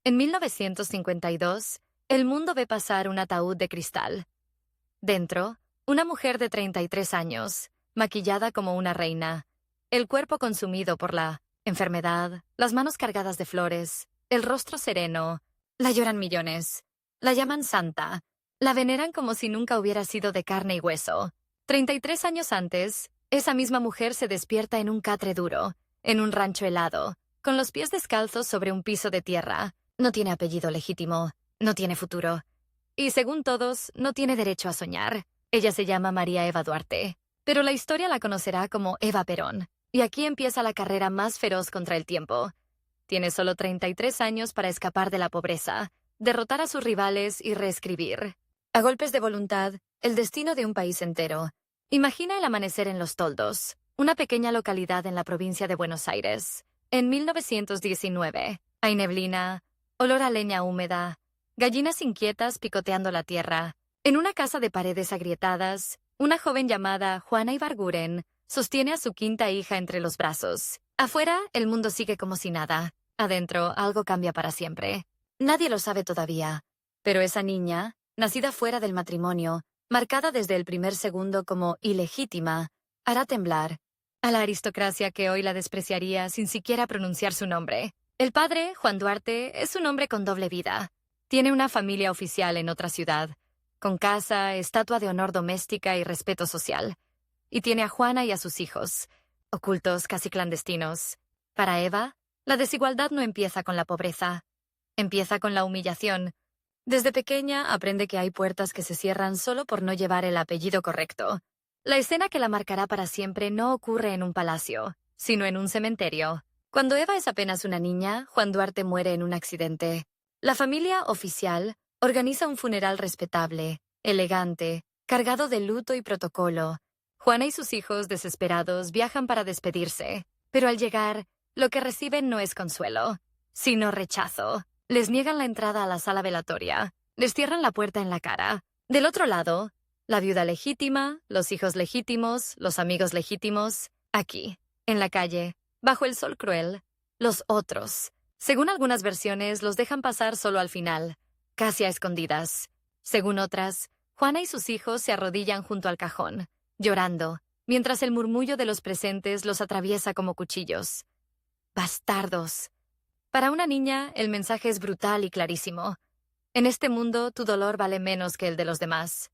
En 1952, el mundo ve pasar un ataúd de cristal. Dentro, una mujer de 33 años, maquillada como una reina, el cuerpo consumido por la enfermedad, las manos cargadas de flores, el rostro sereno. La lloran millones. La llaman santa. La veneran como si nunca hubiera sido de carne y hueso. 33 años antes, esa misma mujer se despierta en un catre duro, en un rancho helado, con los pies descalzos sobre un piso de tierra. No tiene apellido legítimo, no tiene futuro. Y según todos, no tiene derecho a soñar. Ella se llama María Eva Duarte, pero la historia la conocerá como Eva Perón. Y aquí empieza la carrera más feroz contra el tiempo. Tiene solo 33 años para escapar de la pobreza, derrotar a sus rivales y reescribir, a golpes de voluntad, el destino de un país entero. Imagina el amanecer en Los Toldos, una pequeña localidad en la provincia de Buenos Aires. En 1919, hay neblina, olor a leña húmeda, gallinas inquietas picoteando la tierra. En una casa de paredes agrietadas, una joven llamada Juana Ibarguren sostiene a su quinta hija entre los brazos. Afuera, el mundo sigue como si nada. Adentro, algo cambia para siempre. Nadie lo sabe todavía. Pero esa niña, nacida fuera del matrimonio, marcada desde el primer segundo como ilegítima, hará temblar a la aristocracia que hoy la despreciaría sin siquiera pronunciar su nombre. El padre, Juan Duarte, es un hombre con doble vida. Tiene una familia oficial en otra ciudad, con casa, estatua de honor doméstica y respeto social. Y tiene a Juana y a sus hijos, ocultos, casi clandestinos. Para Eva, la desigualdad no empieza con la pobreza. Empieza con la humillación. Desde pequeña aprende que hay puertas que se cierran solo por no llevar el apellido correcto. La escena que la marcará para siempre no ocurre en un palacio, sino en un cementerio. Cuando Eva es apenas una niña, Juan Duarte muere en un accidente. La familia oficial organiza un funeral respetable, elegante, cargado de luto y protocolo. Juana y sus hijos, desesperados, viajan para despedirse, pero al llegar, lo que reciben no es consuelo, sino rechazo. Les niegan la entrada a la sala velatoria, les cierran la puerta en la cara. Del otro lado, la viuda legítima, los hijos legítimos, los amigos legítimos. Aquí, en la calle, bajo el sol cruel, los otros. Según algunas versiones, los dejan pasar solo al final, casi a escondidas. Según otras, Juana y sus hijos se arrodillan junto al cajón, llorando, mientras el murmullo de los presentes los atraviesa como cuchillos. Bastardos. Para una niña, el mensaje es brutal y clarísimo. En este mundo, tu dolor vale menos que el de los demás.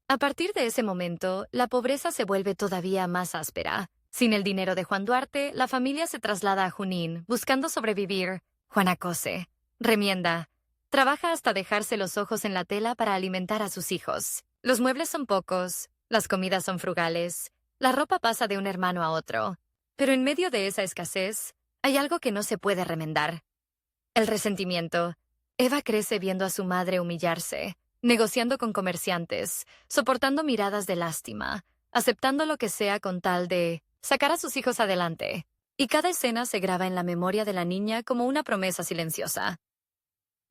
A partir de ese momento, la pobreza se vuelve todavía más áspera. Sin el dinero de Juan Duarte, la familia se traslada a Junín, buscando sobrevivir. Juana cose, remienda, trabaja hasta dejarse los ojos en la tela para alimentar a sus hijos. Los muebles son pocos, las comidas son frugales, la ropa pasa de un hermano a otro. Pero en medio de esa escasez, hay algo que no se puede remendar. El resentimiento. Eva crece viendo a su madre humillarse, negociando con comerciantes, soportando miradas de lástima, aceptando lo que sea con tal de sacar a sus hijos adelante. Y cada escena se graba en la memoria de la niña como una promesa silenciosa.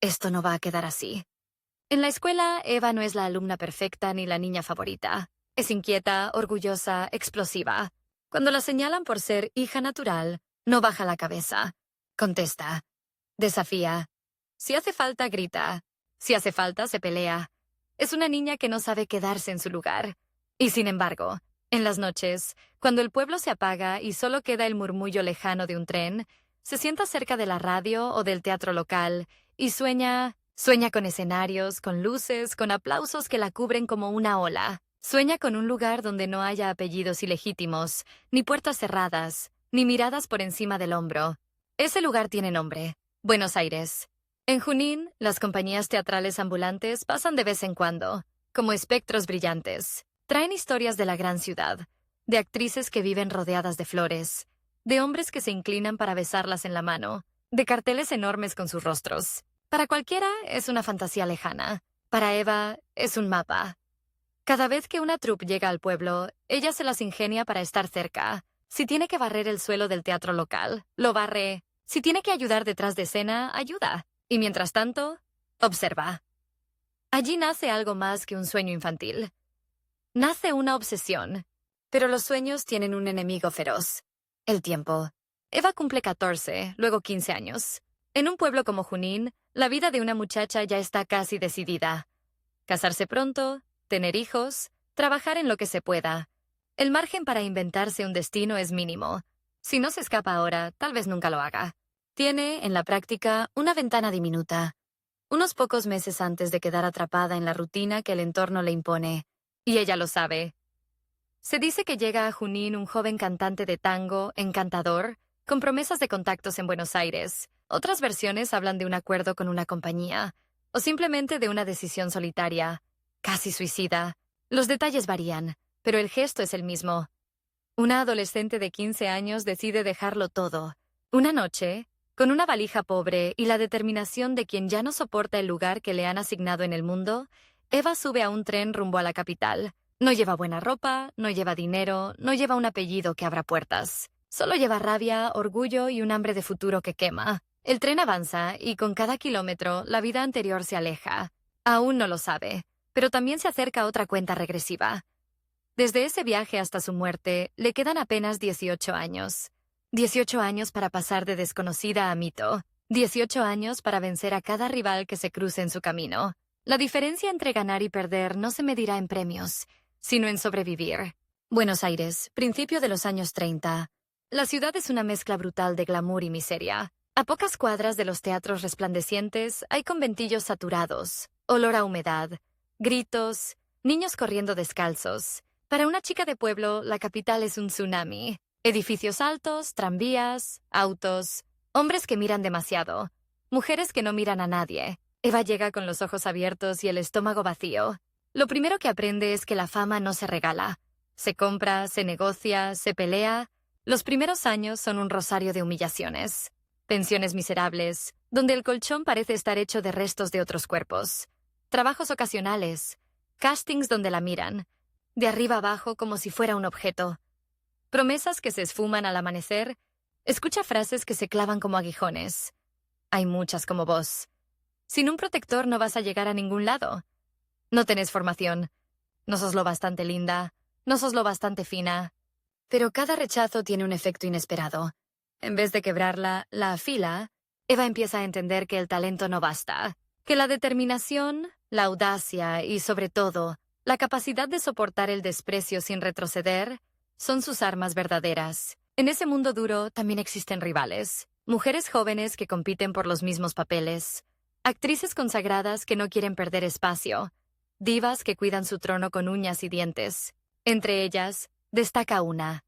Esto no va a quedar así. En la escuela, Eva no es la alumna perfecta ni la niña favorita. Es inquieta, orgullosa, explosiva. Cuando la señalan por ser hija natural, no baja la cabeza. Contesta. Desafía. Si hace falta, grita. Si hace falta, se pelea. Es una niña que no sabe quedarse en su lugar. Y sin embargo, en las noches, cuando el pueblo se apaga y solo queda el murmullo lejano de un tren, se sienta cerca de la radio o del teatro local y sueña con escenarios, con luces, con aplausos que la cubren como una ola. Sueña con un lugar donde no haya apellidos ilegítimos, ni puertas cerradas, ni miradas por encima del hombro. Ese lugar tiene nombre: Buenos Aires. En Junín, las compañías teatrales ambulantes pasan de vez en cuando, como espectros brillantes. Traen historias de la gran ciudad, de actrices que viven rodeadas de flores, de hombres que se inclinan para besarlas en la mano, de carteles enormes con sus rostros. Para cualquiera es una fantasía lejana. Para Eva es un mapa. Cada vez que una troupe llega al pueblo, ella se las ingenia para estar cerca. Si tiene que barrer el suelo del teatro local, lo barre. Si tiene que ayudar detrás de escena, ayuda. Y mientras tanto, observa. Allí nace algo más que un sueño infantil. Nace una obsesión. Pero los sueños tienen un enemigo feroz: el tiempo. Eva cumple 14, luego 15 años. En un pueblo como Junín, la vida de una muchacha ya está casi decidida. Casarse pronto, tener hijos, trabajar en lo que se pueda. El margen para inventarse un destino es mínimo. Si no se escapa ahora, tal vez nunca lo haga. Tiene, en la práctica, una ventana diminuta, unos pocos meses antes de quedar atrapada en la rutina que el entorno le impone. Y ella lo sabe. Se dice que llega a Junín un joven cantante de tango, encantador, con promesas de contactos en Buenos Aires. Otras versiones hablan de un acuerdo con una compañía, o simplemente de una decisión solitaria, casi suicida. Los detalles varían, pero el gesto es el mismo. Una adolescente de 15 años decide dejarlo todo. Una noche, con una valija pobre y la determinación de quien ya no soporta el lugar que le han asignado en el mundo, Eva sube a un tren rumbo a la capital. No lleva buena ropa, no lleva dinero, no lleva un apellido que abra puertas. Solo lleva rabia, orgullo y un hambre de futuro que quema. El tren avanza y con cada kilómetro la vida anterior se aleja. Aún no lo sabe, pero también se acerca otra cuenta regresiva. Desde ese viaje hasta su muerte, le quedan apenas 18 años. 18 años para pasar de desconocida a mito. 18 años para vencer a cada rival que se cruce en su camino. La diferencia entre ganar y perder no se medirá en premios, sino en sobrevivir. Buenos Aires, principio de los años 30. La ciudad es una mezcla brutal de glamour y miseria. A pocas cuadras de los teatros resplandecientes hay conventillos saturados, olor a humedad, gritos, niños corriendo descalzos. Para una chica de pueblo, la capital es un tsunami. Edificios altos, tranvías, autos, hombres que miran demasiado, mujeres que no miran a nadie. Eva llega con los ojos abiertos y el estómago vacío. Lo primero que aprende es que la fama no se regala. Se compra, se negocia, se pelea. Los primeros años son un rosario de humillaciones. Pensiones miserables, donde el colchón parece estar hecho de restos de otros cuerpos. Trabajos ocasionales. Castings donde la miran. De arriba abajo como si fuera un objeto. Promesas que se esfuman al amanecer. Escucha frases que se clavan como aguijones. Hay muchas como vos. Sin un protector no vas a llegar a ningún lado. No tenés formación. No sos lo bastante linda. No sos lo bastante fina. Pero cada rechazo tiene un efecto inesperado. En vez de quebrarla, la afila, Eva empieza a entender que el talento no basta. Que la determinación, la audacia y, sobre todo, la capacidad de soportar el desprecio sin retroceder son sus armas verdaderas. En ese mundo duro también existen rivales. Mujeres jóvenes que compiten por los mismos papeles. Actrices consagradas que no quieren perder espacio. Divas que cuidan su trono con uñas y dientes. Entre ellas, destaca una.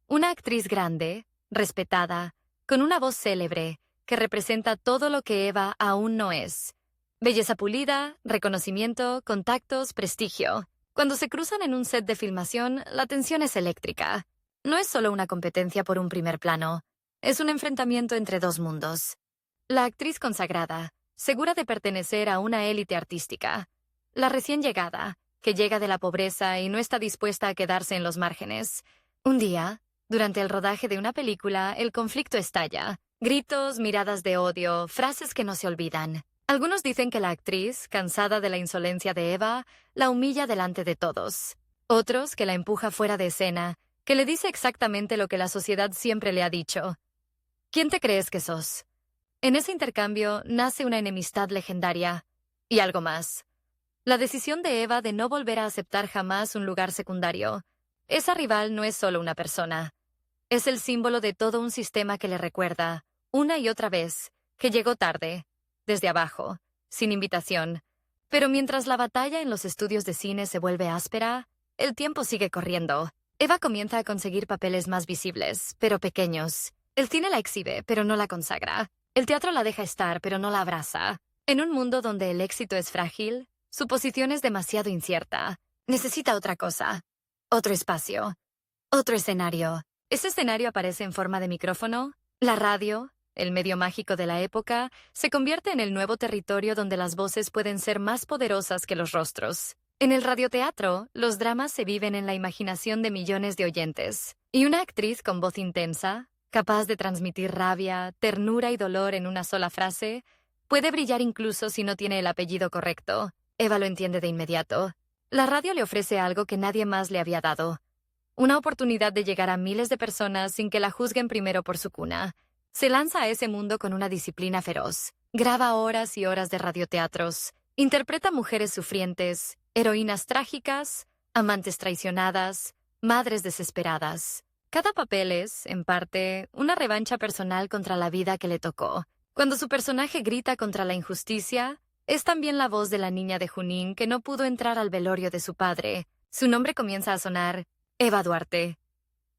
Una actriz grande, respetada, con una voz célebre, que representa todo lo que Eva aún no es. Belleza pulida, reconocimiento, contactos, prestigio. Cuando se cruzan en un set de filmación, la tensión es eléctrica. No es solo una competencia por un primer plano. Es un enfrentamiento entre dos mundos. La actriz consagrada, segura de pertenecer a una élite artística. La recién llegada, que llega de la pobreza y no está dispuesta a quedarse en los márgenes. Un día, durante el rodaje de una película, el conflicto estalla. Gritos, miradas de odio, frases que no se olvidan. Algunos dicen que la actriz, cansada de la insolencia de Eva, la humilla delante de todos. Otros que la empuja fuera de escena, que le dice exactamente lo que la sociedad siempre le ha dicho. ¿Quién te crees que sos? En ese intercambio nace una enemistad legendaria. Y algo más. La decisión de Eva de no volver a aceptar jamás un lugar secundario. Esa rival no es solo una persona. Es el símbolo de todo un sistema que le recuerda, una y otra vez, que llegó tarde, desde abajo, sin invitación. Pero mientras la batalla en los estudios de cine se vuelve áspera, el tiempo sigue corriendo. Eva comienza a conseguir papeles más visibles, pero pequeños. El cine la exhibe, pero no la consagra. El teatro la deja estar, pero no la abraza. En un mundo donde el éxito es frágil, su posición es demasiado incierta. Necesita otra cosa. Otro espacio. Otro escenario. Ese escenario aparece en forma de micrófono. La radio, el medio mágico de la época, se convierte en el nuevo territorio donde las voces pueden ser más poderosas que los rostros. En el radioteatro, los dramas se viven en la imaginación de millones de oyentes. Y una actriz con voz intensa, capaz de transmitir rabia, ternura y dolor en una sola frase, puede brillar incluso si no tiene el apellido correcto. Eva lo entiende de inmediato. La radio le ofrece algo que nadie más le había dado. Una oportunidad de llegar a miles de personas sin que la juzguen primero por su cuna, Se lanza a ese mundo con una disciplina feroz. Graba horas y horas de radioteatros. Interpreta mujeres sufrientes, heroínas trágicas, amantes traicionadas, madres desesperadas. Cada papel es, en parte, una revancha personal contra la vida que le tocó. Cuando su personaje grita contra la injusticia, es también la voz de la niña de Junín que no pudo entrar al velorio de su padre. Su nombre comienza a sonar: Eva Duarte.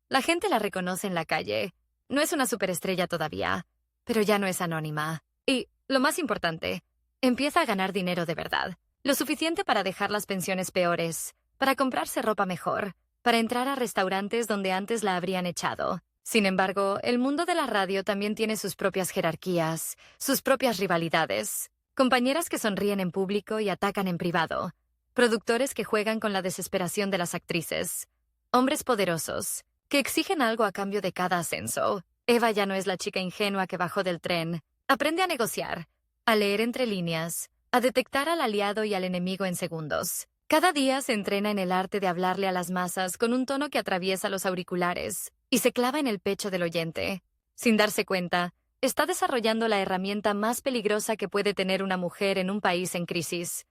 La gente la reconoce en la calle. No es una superestrella todavía, pero ya no es anónima. Y, lo más importante, empieza a ganar dinero de verdad. Lo suficiente para dejar las pensiones peores, para comprarse ropa mejor, para entrar a restaurantes donde antes la habrían echado. Sin embargo, el mundo de la radio también tiene sus propias jerarquías, sus propias rivalidades. Compañeras que sonríen en público y atacan en privado. Productores que juegan con la desesperación de las actrices. Hombres poderosos, que exigen algo a cambio de cada ascenso. Eva ya no es la chica ingenua que bajó del tren. Aprende a negociar, a leer entre líneas, a detectar al aliado y al enemigo en segundos. Cada día se entrena en el arte de hablarle a las masas con un tono que atraviesa los auriculares y se clava en el pecho del oyente. Sin darse cuenta, está desarrollando la herramienta más peligrosa que puede tener una mujer en un país en crisis.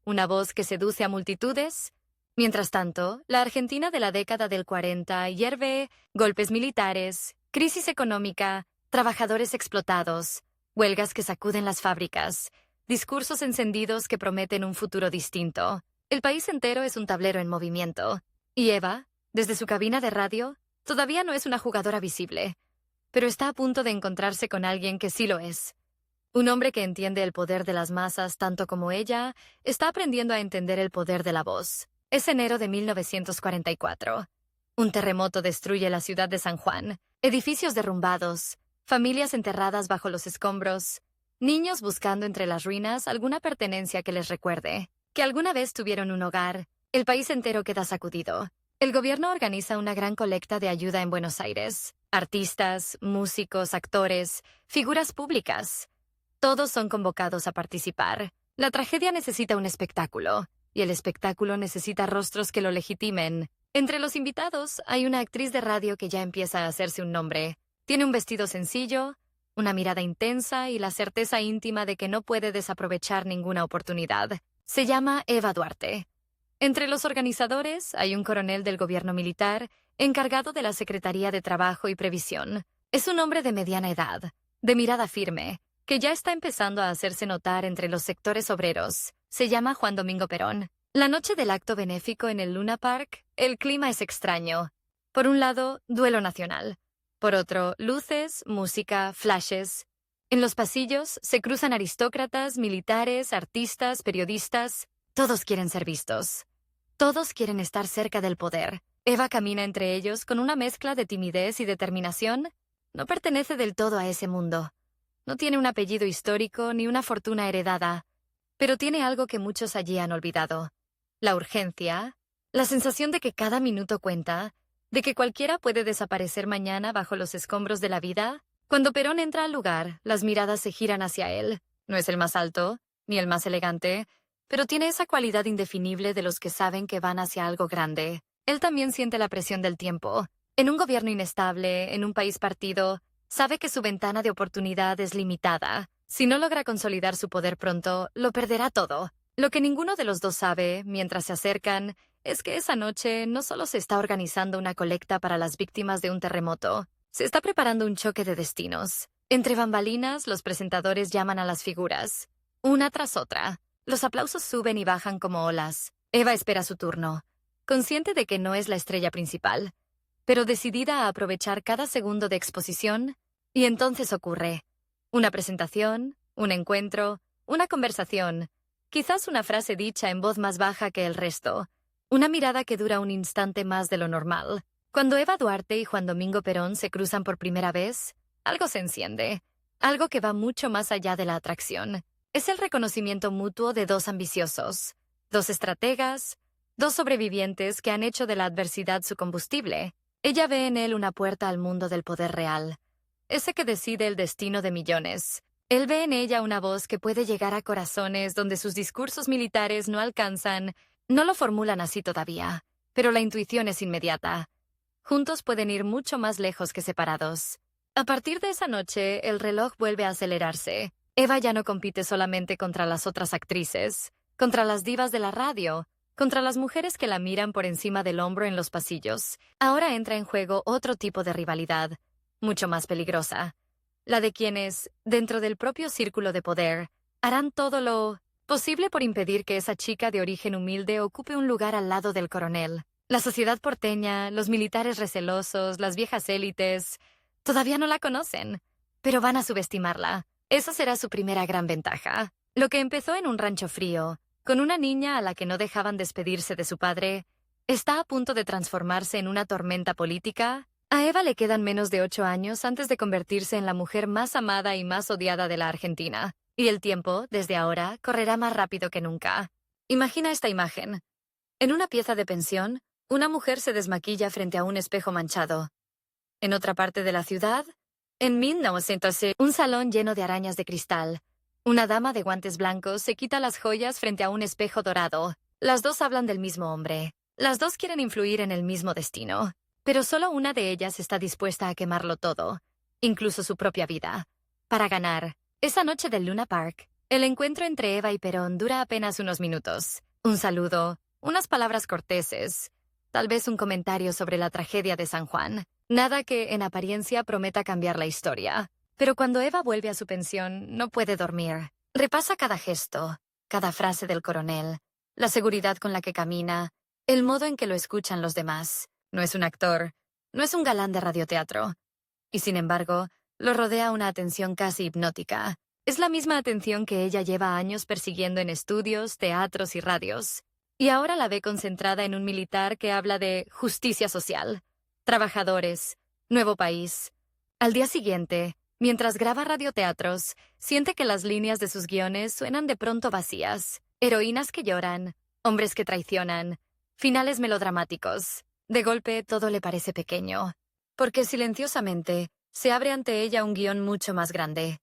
Una voz que seduce a multitudes. Mientras tanto, la Argentina de la década del 40 hierve golpes militares, crisis económica, trabajadores explotados, huelgas que sacuden las fábricas, discursos encendidos que prometen un futuro distinto. El país entero es un tablero en movimiento. Y Eva, desde su cabina de radio, todavía no es una jugadora visible, pero está a punto de encontrarse con alguien que sí lo es. Un hombre que entiende el poder de las masas tanto como ella está aprendiendo a entender el poder de la voz. Es enero de 1944. Un terremoto destruye la ciudad de San Juan, edificios derrumbados, familias enterradas bajo los escombros, niños buscando entre las ruinas alguna pertenencia que les recuerde que alguna vez tuvieron un hogar. El país entero queda sacudido. El gobierno organiza una gran colecta de ayuda en Buenos Aires. Artistas, músicos, actores, figuras públicas. Todos son convocados a participar. La tragedia necesita un espectáculo, y el espectáculo necesita rostros que lo legitimen. Entre los invitados hay una actriz de radio que ya empieza a hacerse un nombre. Tiene un vestido sencillo, una mirada intensa y la certeza íntima de que no puede desaprovechar ninguna oportunidad. Se llama Eva Duarte. Entre los organizadores hay un coronel del gobierno militar encargado de la Secretaría de Trabajo y Previsión. Es un hombre de mediana edad, de mirada firme, que ya está empezando a hacerse notar entre los sectores obreros. Se llama Juan Domingo Perón. La noche del acto benéfico en el Luna Park, el clima es extraño. Por un lado, duelo nacional. Por otro, luces, música, flashes. En los pasillos se cruzan aristócratas, militares, artistas, periodistas. Todos quieren ser vistos. Todos quieren estar cerca del poder. Eva camina entre ellos con una mezcla de timidez y determinación. No pertenece del todo a ese mundo. No tiene un apellido histórico ni una fortuna heredada, pero tiene algo que muchos allí han olvidado. La urgencia, la sensación de que cada minuto cuenta, de que cualquiera puede desaparecer mañana bajo los escombros de la vida. Cuando Perón entra al lugar, las miradas se giran hacia él. No es el más alto, ni el más elegante, pero tiene esa cualidad indefinible de los que saben que van hacia algo grande. Él también siente la presión del tiempo. En un gobierno inestable, en un país partido, sabe que su ventana de oportunidad es limitada. Si no logra consolidar su poder pronto, lo perderá todo. Lo que ninguno de los dos sabe, mientras se acercan, es que esa noche no solo se está organizando una colecta para las víctimas de un terremoto, se está preparando un choque de destinos. Entre bambalinas, los presentadores llaman a las figuras, una tras otra. Los aplausos suben y bajan como olas. Eva espera su turno, consciente de que no es la estrella principal, pero decidida a aprovechar cada segundo de exposición, y entonces ocurre. Una presentación, un encuentro, una conversación, quizás una frase dicha en voz más baja que el resto, una mirada que dura un instante más de lo normal. Cuando Eva Duarte y Juan Domingo Perón se cruzan por primera vez, algo se enciende, algo que va mucho más allá de la atracción. Es el reconocimiento mutuo de dos ambiciosos, dos estrategas, dos sobrevivientes que han hecho de la adversidad su combustible. Ella ve en él una puerta al mundo del poder real, ese que decide el destino de millones. Él ve en ella una voz que puede llegar a corazones donde sus discursos militares no alcanzan. No lo formulan así todavía, pero la intuición es inmediata. Juntos pueden ir mucho más lejos que separados. A partir de esa noche, el reloj vuelve a acelerarse. Eva ya no compite solamente contra las otras actrices, contra las divas de la radio, contra las mujeres que la miran por encima del hombro en los pasillos. Ahora entra en juego otro tipo de rivalidad, mucho más peligrosa. La de quienes, dentro del propio círculo de poder, harán todo lo posible por impedir que esa chica de origen humilde ocupe un lugar al lado del coronel. La sociedad porteña, los militares recelosos, las viejas élites, todavía no la conocen, pero van a subestimarla. Esa será su primera gran ventaja. Lo que empezó en un rancho frío, con una niña a la que no dejaban despedirse de su padre, está a punto de transformarse en una tormenta política. A Eva le quedan menos de 8 años antes de convertirse en la mujer más amada y más odiada de la Argentina. Y el tiempo, desde ahora, correrá más rápido que nunca. Imagina esta imagen. En una pieza de pensión, una mujer se desmaquilla frente a un espejo manchado. En otra parte de la ciudad, en 1900, un salón lleno de arañas de cristal. Una dama de guantes blancos se quita las joyas frente a un espejo dorado. Las dos hablan del mismo hombre. Las dos quieren influir en el mismo destino. Pero solo una de ellas está dispuesta a quemarlo todo, incluso su propia vida, para ganar. Esa noche del Luna Park, el encuentro entre Eva y Perón dura apenas unos minutos. Un saludo, unas palabras corteses, tal vez un comentario sobre la tragedia de San Juan. Nada que, en apariencia, prometa cambiar la historia. Pero cuando Eva vuelve a su pensión, no puede dormir. Repasa cada gesto, cada frase del coronel, la seguridad con la que camina, el modo en que lo escuchan los demás. No es un actor, no es un galán de radioteatro. Y sin embargo, lo rodea una atención casi hipnótica. Es la misma atención que ella lleva años persiguiendo en estudios, teatros y radios. Y ahora la ve concentrada en un militar que habla de justicia social, trabajadores, nuevo país. Al día siguiente, mientras graba radioteatros, siente que las líneas de sus guiones suenan de pronto vacías. Heroínas que lloran, hombres que traicionan, finales melodramáticos. De golpe todo le parece pequeño, porque silenciosamente se abre ante ella un guión mucho más grande,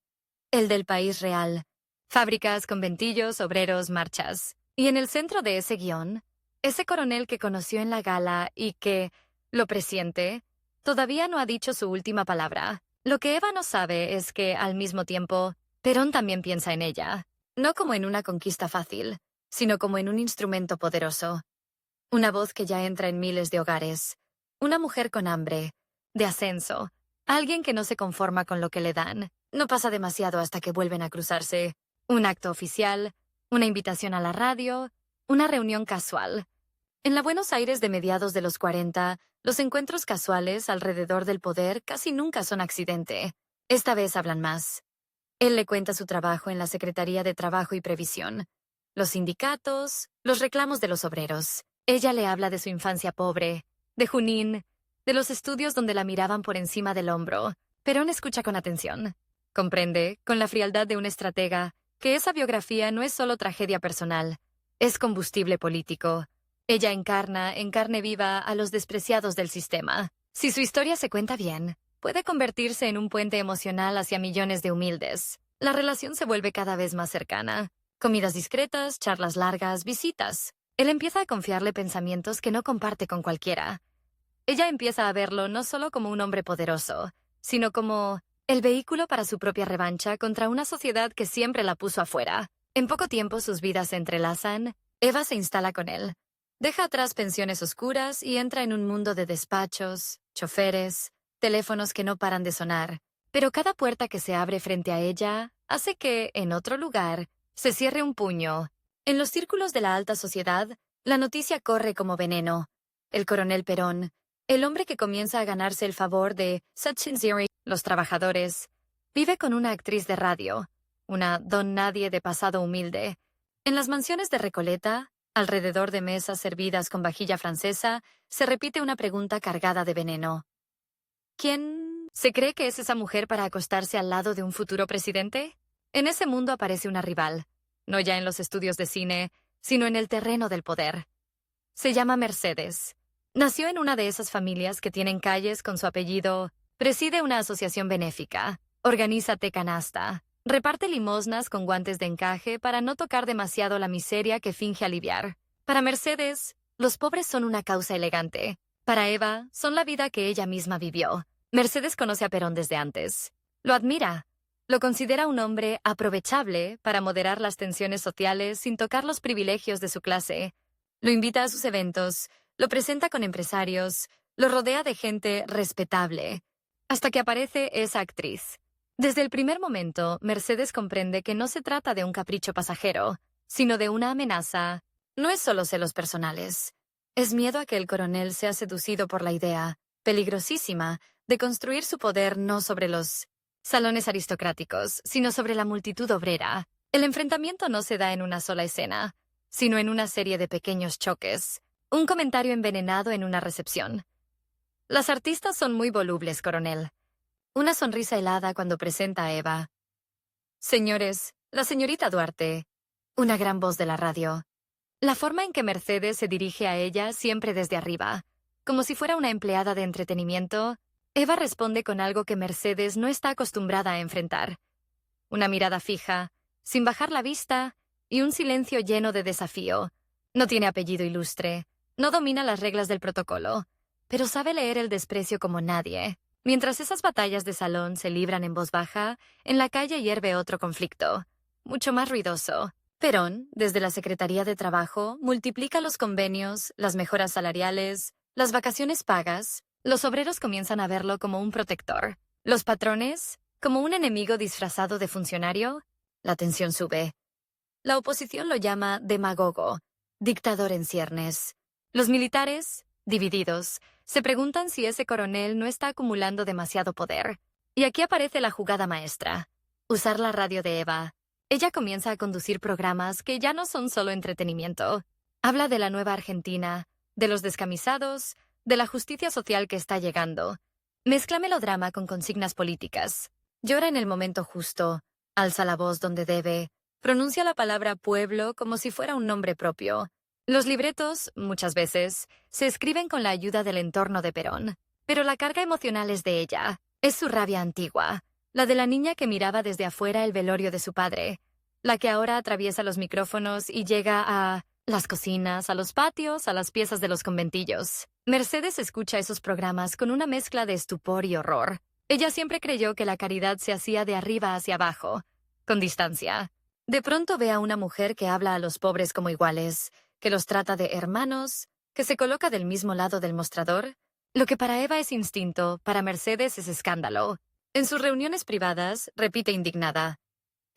el del país real, fábricas, conventillos, obreros, marchas. Y en el centro de ese guión, ese coronel que conoció en la gala y que, lo presiente, todavía no ha dicho su última palabra. Lo que Eva no sabe es que, al mismo tiempo, Perón también piensa en ella, no como en una conquista fácil, sino como en un instrumento poderoso. Una voz que ya entra en miles de hogares. Una mujer con hambre, de ascenso. Alguien que no se conforma con lo que le dan. No pasa demasiado hasta que vuelven a cruzarse. Un acto oficial, una invitación a la radio, una reunión casual. En la Buenos Aires de mediados de los 40, los encuentros casuales alrededor del poder casi nunca son accidente. Esta vez hablan más. Él le cuenta su trabajo en la Secretaría de Trabajo y Previsión, los sindicatos, los reclamos de los obreros. Ella le habla de su infancia pobre, de Junín, de los estudios donde la miraban por encima del hombro. Perón escucha con atención. Comprende, con la frialdad de un estratega, que esa biografía no es solo tragedia personal, es combustible político. Ella encarna, en carne viva, a los despreciados del sistema. Si su historia se cuenta bien, puede convertirse en un puente emocional hacia millones de humildes. La relación se vuelve cada vez más cercana. Comidas discretas, charlas largas, visitas. Él empieza a confiarle pensamientos que no comparte con cualquiera. Ella empieza a verlo no solo como un hombre poderoso, sino como el vehículo para su propia revancha contra una sociedad que siempre la puso afuera. En poco tiempo sus vidas se entrelazan. Eva se instala con él. Deja atrás pensiones oscuras y entra en un mundo de despachos, choferes, teléfonos que no paran de sonar. Pero cada puerta que se abre frente a ella hace que, en otro lugar, se cierre un puño. En los círculos de la alta sociedad, la noticia corre como veneno. El coronel Perón, el hombre que comienza a ganarse el favor de los trabajadores, vive con una actriz de radio, una don nadie de pasado humilde. En las mansiones de Recoleta, alrededor de mesas servidas con vajilla francesa, se repite una pregunta cargada de veneno. ¿Quién se cree que es esa mujer para acostarse al lado de un futuro presidente? En ese mundo aparece una rival, no ya en los estudios de cine, sino en el terreno del poder. Se llama Mercedes. Nació en una de esas familias que tienen calles con su apellido, preside una asociación benéfica, organiza té canasta, reparte limosnas con guantes de encaje para no tocar demasiado la miseria que finge aliviar. Para Mercedes, los pobres son una causa elegante. Para Eva, son la vida que ella misma vivió. Mercedes conoce a Perón desde antes. Lo admira. Lo considera un hombre aprovechable para moderar las tensiones sociales sin tocar los privilegios de su clase. Lo invita a sus eventos, lo presenta con empresarios, lo rodea de gente respetable, hasta que aparece esa actriz. Desde el primer momento, Mercedes comprende que no se trata de un capricho pasajero, sino de una amenaza. No es solo celos personales. Es miedo a que el coronel sea seducido por la idea, peligrosísima, de construir su poder no sobre los salones aristocráticos, sino sobre la multitud obrera. El enfrentamiento no se da en una sola escena, sino en una serie de pequeños choques. Un comentario envenenado en una recepción. Las artistas son muy volubles, coronel. Una sonrisa helada cuando presenta a Eva. Señores, la señorita Duarte. Una gran voz de la radio. La forma en que Mercedes se dirige a ella siempre desde arriba, como si fuera una empleada de entretenimiento. Eva responde con algo que Mercedes no está acostumbrada a enfrentar. Una mirada fija, sin bajar la vista, y un silencio lleno de desafío. No tiene apellido ilustre, no domina las reglas del protocolo, pero sabe leer el desprecio como nadie. Mientras esas batallas de salón se libran en voz baja, en la calle hierve otro conflicto, mucho más ruidoso. Perón, desde la Secretaría de Trabajo, multiplica los convenios, las mejoras salariales, las vacaciones pagas. Los obreros comienzan a verlo como un protector. Los patrones, como un enemigo disfrazado de funcionario. La tensión sube. La oposición lo llama demagogo, dictador en ciernes. Los militares, divididos, se preguntan si ese coronel no está acumulando demasiado poder. Y aquí aparece la jugada maestra. Usar la radio de Eva. Ella comienza a conducir programas que ya no son solo entretenimiento. Habla de la nueva Argentina, de los descamisados, de la justicia social que está llegando. Mezcla melodrama con consignas políticas. Llora en el momento justo, alza la voz donde debe, pronuncia la palabra pueblo como si fuera un nombre propio. Los libretos, muchas veces, se escriben con la ayuda del entorno de Perón. Pero la carga emocional es de ella. Es su rabia antigua, la de la niña que miraba desde afuera el velorio de su padre, la que ahora atraviesa los micrófonos y llega a las cocinas, a los patios, a las piezas de los conventillos. Mercedes escucha esos programas con una mezcla de estupor y horror. Ella siempre creyó que la caridad se hacía de arriba hacia abajo, con distancia. De pronto ve a una mujer que habla a los pobres como iguales, que los trata de hermanos, que se coloca del mismo lado del mostrador. Lo que para Eva es instinto, para Mercedes es escándalo. En sus reuniones privadas, repite indignada: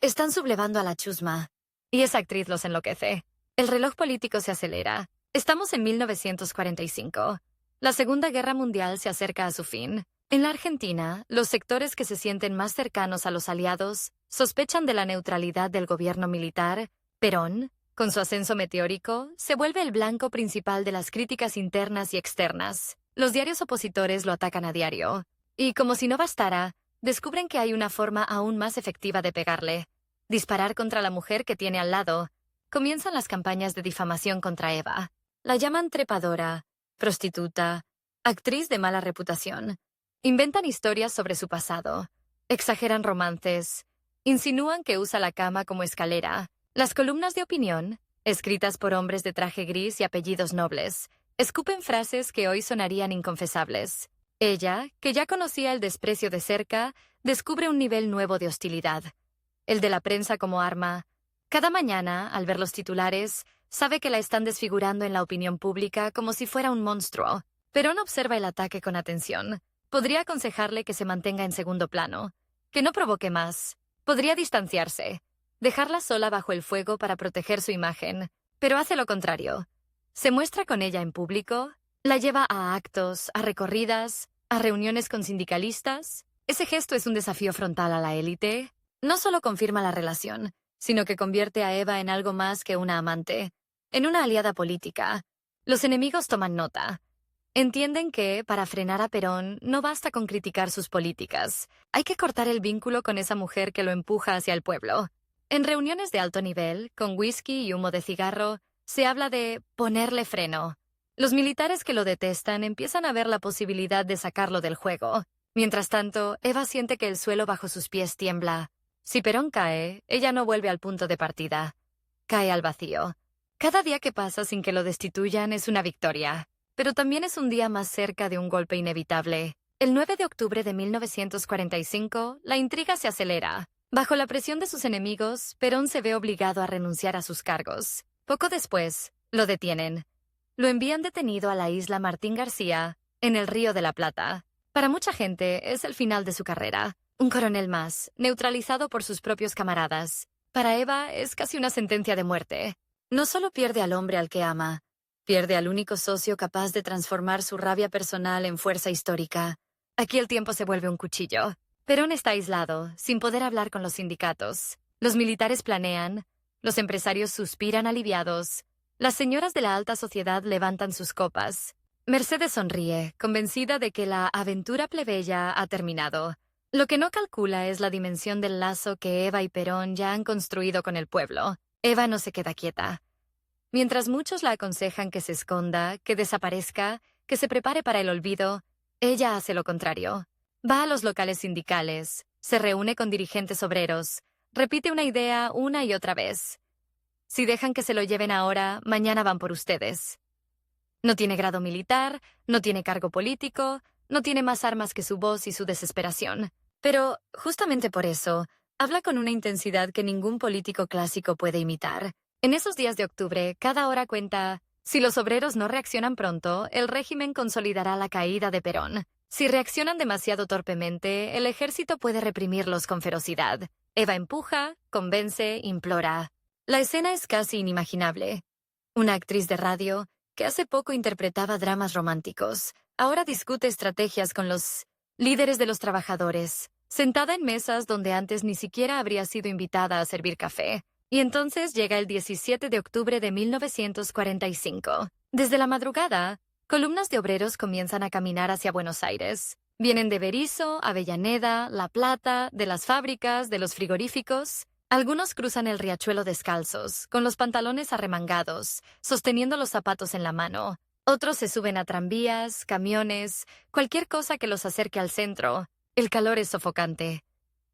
están sublevando a la chusma. Y esa actriz los enloquece. El reloj político se acelera. Estamos en 1945. La Segunda Guerra Mundial se acerca a su fin. En la Argentina, los sectores que se sienten más cercanos a los aliados sospechan de la neutralidad del gobierno militar. Perón, con su ascenso meteórico, se vuelve el blanco principal de las críticas internas y externas. Los diarios opositores lo atacan a diario. Y como si no bastara, descubren que hay una forma aún más efectiva de pegarle: disparar contra la mujer que tiene al lado. Comienzan las campañas de difamación contra Eva. La llaman trepadora, prostituta, actriz de mala reputación. Inventan historias sobre su pasado. Exageran romances. Insinúan que usa la cama como escalera. Las columnas de opinión, escritas por hombres de traje gris y apellidos nobles, escupen frases que hoy sonarían inconfesables. Ella, que ya conocía el desprecio de cerca, descubre un nivel nuevo de hostilidad. El de la prensa como arma. Cada mañana, al ver los titulares, sabe que la están desfigurando en la opinión pública como si fuera un monstruo. Perón observa el ataque con atención. Podría aconsejarle que se mantenga en segundo plano, que no provoque más. Podría distanciarse, dejarla sola bajo el fuego para proteger su imagen, pero hace lo contrario. Se muestra con ella en público, la lleva a actos, a recorridas, a reuniones con sindicalistas. Ese gesto es un desafío frontal a la élite. No solo confirma la relación, sino que convierte a Eva en algo más que una amante, en una aliada política. Los enemigos toman nota. Entienden que, para frenar a Perón, no basta con criticar sus políticas. Hay que cortar el vínculo con esa mujer que lo empuja hacia el pueblo. En reuniones de alto nivel, con whisky y humo de cigarro, se habla de ponerle freno. Los militares que lo detestan empiezan a ver la posibilidad de sacarlo del juego. Mientras tanto, Eva siente que el suelo bajo sus pies tiembla. Si Perón cae, ella no vuelve al punto de partida. Cae al vacío. Cada día que pasa sin que lo destituyan es una victoria, pero también es un día más cerca de un golpe inevitable. El 9 de octubre de 1945, la intriga se acelera. Bajo la presión de sus enemigos, Perón se ve obligado a renunciar a sus cargos. Poco después, lo detienen. Lo envían detenido a la isla Martín García, en el Río de la Plata. Para mucha gente, es el final de su carrera. Un coronel más, neutralizado por sus propios camaradas. Para Eva, es casi una sentencia de muerte. No solo pierde al hombre al que ama, pierde al único socio capaz de transformar su rabia personal en fuerza histórica. Aquí el tiempo se vuelve un cuchillo. Perón está aislado, sin poder hablar con los sindicatos. Los militares planean, los empresarios suspiran aliviados, las señoras de la alta sociedad levantan sus copas. Mercedes sonríe, convencida de que la aventura plebeya ha terminado. Lo que no calcula es la dimensión del lazo que Eva y Perón ya han construido con el pueblo. Eva no se queda quieta. Mientras muchos la aconsejan que se esconda, que desaparezca, que se prepare para el olvido, ella hace lo contrario. Va a los locales sindicales, se reúne con dirigentes obreros, repite una idea una y otra vez. Si dejan que se lo lleven ahora, mañana van por ustedes. No tiene grado militar, no tiene cargo político, no tiene más armas que su voz y su desesperación. Pero, justamente por eso, habla con una intensidad que ningún político clásico puede imitar. En esos días de octubre, cada hora cuenta: si los obreros no reaccionan pronto, el régimen consolidará la caída de Perón. Si reaccionan demasiado torpemente, el ejército puede reprimirlos con ferocidad. Eva empuja, convence, implora. La escena es casi inimaginable. Una actriz de radio, que hace poco interpretaba dramas románticos, ahora discute estrategias con los líderes de los trabajadores, sentada en mesas donde antes ni siquiera habría sido invitada a servir café. Y entonces llega el 17 de octubre de 1945. Desde la madrugada, columnas de obreros comienzan a caminar hacia Buenos Aires. Vienen de Berisso, Avellaneda, La Plata, de las fábricas, de los frigoríficos. Algunos cruzan el riachuelo descalzos, con los pantalones arremangados, sosteniendo los zapatos en la mano. Otros se suben a tranvías, camiones, cualquier cosa que los acerque al centro. El calor es sofocante.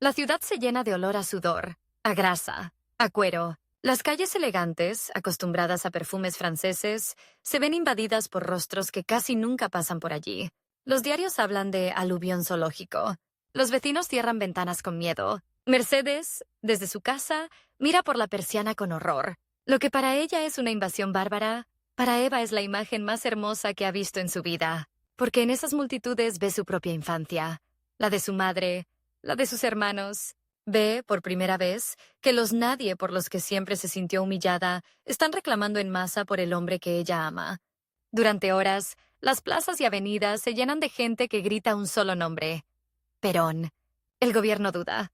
La ciudad se llena de olor a sudor, a grasa, a cuero. Las calles elegantes, acostumbradas a perfumes franceses, se ven invadidas por rostros que casi nunca pasan por allí. Los diarios hablan de aluvión zoológico. Los vecinos cierran ventanas con miedo. Mercedes, desde su casa, mira por la persiana con horror. Lo que para ella es una invasión bárbara, para Eva es la imagen más hermosa que ha visto en su vida, porque en esas multitudes ve su propia infancia, la de su madre, la de sus hermanos. Ve, por primera vez, que los nadie por los que siempre se sintió humillada están reclamando en masa por el hombre que ella ama. Durante horas, las plazas y avenidas se llenan de gente que grita un solo nombre: Perón. El gobierno duda.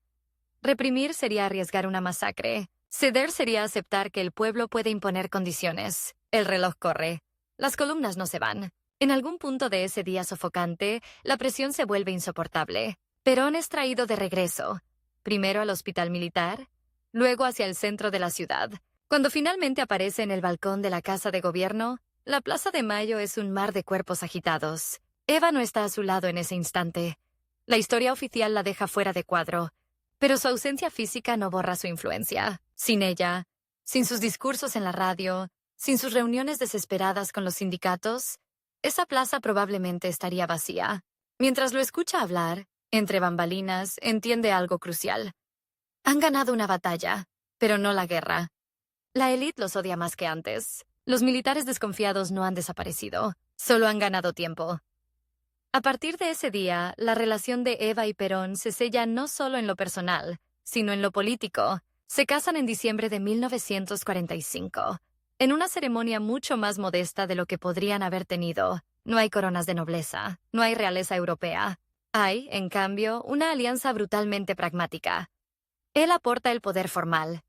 Reprimir sería arriesgar una masacre. Ceder sería aceptar que el pueblo puede imponer condiciones. El reloj corre. Las columnas no se van. En algún punto de ese día sofocante, la presión se vuelve insoportable. Perón es traído de regreso. Primero al hospital militar, luego hacia el centro de la ciudad. Cuando finalmente aparece en el balcón de la Casa de Gobierno, la Plaza de Mayo es un mar de cuerpos agitados. Eva no está a su lado en ese instante. La historia oficial la deja fuera de cuadro, pero su ausencia física no borra su influencia. Sin ella, sin sus discursos en la radio, sin sus reuniones desesperadas con los sindicatos, esa plaza probablemente estaría vacía. Mientras lo escucha hablar, entre bambalinas, entiende algo crucial. Han ganado una batalla, pero no la guerra. La élite los odia más que antes. Los militares desconfiados no han desaparecido, solo han ganado tiempo. A partir de ese día, la relación de Eva y Perón se sella no solo en lo personal, sino en lo político. Se casan en diciembre de 1945, en una ceremonia mucho más modesta de lo que podrían haber tenido. No hay coronas de nobleza, no hay realeza europea. Hay, en cambio, una alianza brutalmente pragmática. Él aporta el poder formal.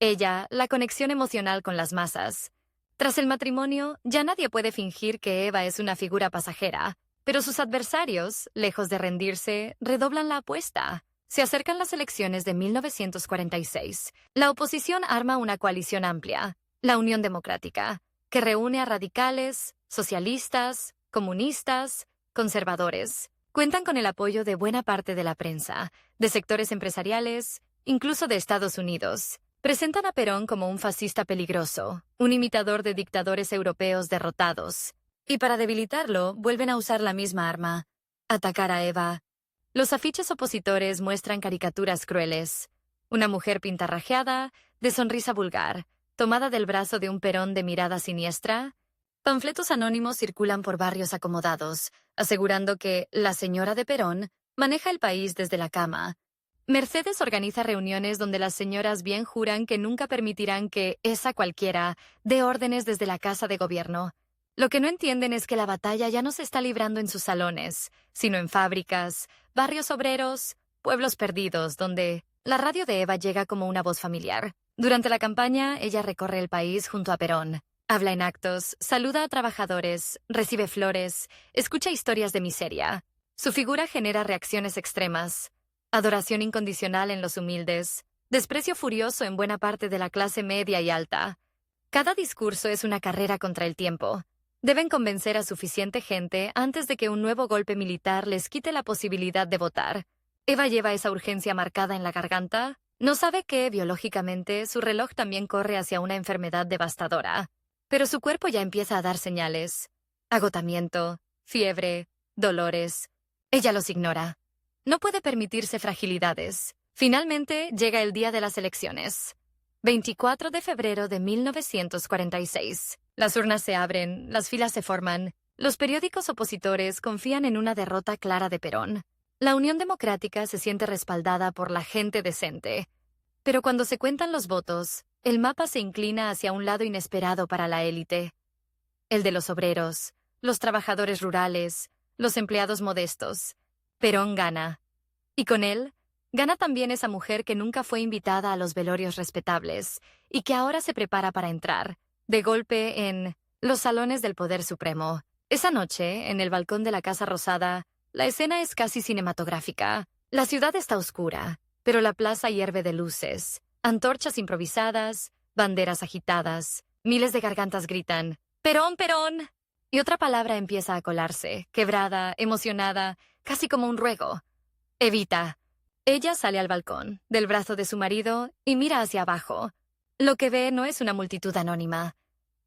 Ella, la conexión emocional con las masas. Tras el matrimonio, ya nadie puede fingir que Eva es una figura pasajera, pero sus adversarios, lejos de rendirse, redoblan la apuesta. Se acercan las elecciones de 1946. La oposición arma una coalición amplia, la Unión Democrática, que reúne a radicales, socialistas, comunistas, conservadores. Cuentan con el apoyo de buena parte de la prensa, de sectores empresariales, incluso de Estados Unidos. Presentan a Perón como un fascista peligroso, un imitador de dictadores europeos derrotados. Y para debilitarlo, vuelven a usar la misma arma: Atacar a Eva. Los afiches opositores muestran caricaturas crueles. Una mujer pintarrajeada, de sonrisa vulgar, tomada del brazo de un Perón de mirada siniestra. Panfletos anónimos circulan por barrios acomodados, asegurando que la señora de Perón maneja el país desde la cama. Mercedes organiza reuniones donde las señoras bien juran que nunca permitirán que esa cualquiera dé órdenes desde la casa de gobierno. Lo que no entienden es que la batalla ya no se está librando en sus salones, sino en fábricas, barrios obreros, pueblos perdidos, donde la radio de Eva llega como una voz familiar. Durante la campaña, ella recorre el país junto a Perón. Habla en actos, saluda a trabajadores, recibe flores, escucha historias de miseria. Su figura genera reacciones extremas. Adoración incondicional en los humildes, desprecio furioso en buena parte de la clase media y alta. Cada discurso es una carrera contra el tiempo. Deben convencer a suficiente gente antes de que un nuevo golpe militar les quite la posibilidad de votar. Eva lleva esa urgencia marcada en la garganta. No sabe que, biológicamente, su reloj también corre hacia una enfermedad devastadora. Pero su cuerpo ya empieza a dar señales. Agotamiento, fiebre, dolores. Ella los ignora. No puede permitirse fragilidades. Finalmente, llega el día de las elecciones. 24 de febrero de 1946. Las urnas se abren, las filas se forman. Los periódicos opositores confían en una derrota clara de Perón. La Unión Democrática se siente respaldada por la gente decente. Pero cuando se cuentan los votos, el mapa se inclina hacia un lado inesperado para la élite. El de los obreros, los trabajadores rurales, los empleados modestos. Perón gana. Y con él, gana también esa mujer que nunca fue invitada a los velorios respetables y que ahora se prepara para entrar, de golpe, en los salones del poder supremo. Esa noche, en el balcón de la Casa Rosada, la escena es casi cinematográfica. La ciudad está oscura, pero la plaza hierve de luces, antorchas improvisadas, banderas agitadas. Miles de gargantas gritan, ¡Perón, Perón! Y otra palabra empieza a colarse, quebrada, emocionada, casi como un ruego. Evita. Ella sale al balcón, del brazo de su marido, y mira hacia abajo. Lo que ve no es una multitud anónima.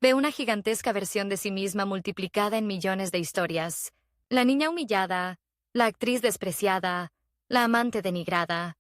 Ve una gigantesca versión de sí misma multiplicada en millones de historias. La niña humillada, la actriz despreciada, la amante denigrada.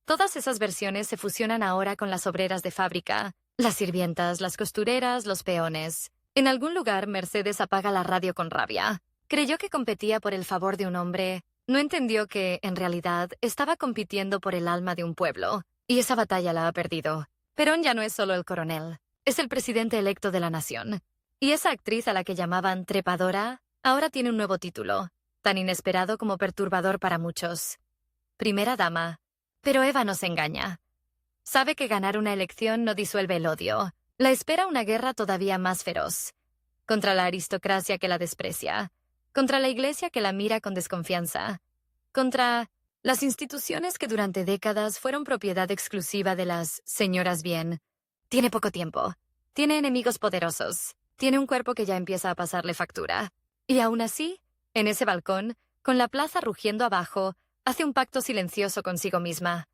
Todas esas versiones se fusionan ahora con las obreras de fábrica, las sirvientas, las costureras, los peones. En algún lugar, Mercedes apaga la radio con rabia. Creyó que competía por el favor de un hombre. No entendió que, en realidad, estaba compitiendo por el alma de un pueblo. Y esa batalla la ha perdido. Perón ya no es solo el coronel. Es el presidente electo de la nación. Y esa actriz a la que llamaban trepadora, ahora tiene un nuevo título, tan inesperado como perturbador para muchos. Primera dama. Pero Eva no se engaña. Sabe que ganar una elección no disuelve el odio. La espera una guerra todavía más feroz. Contra la aristocracia que la desprecia. Contra la iglesia que la mira con desconfianza. Contra las instituciones que durante décadas fueron propiedad exclusiva de las señoras bien. Tiene poco tiempo. Tiene enemigos poderosos. Tiene un cuerpo que ya empieza a pasarle factura. Y aún así, en ese balcón, con la plaza rugiendo abajo, hace un pacto silencioso consigo misma.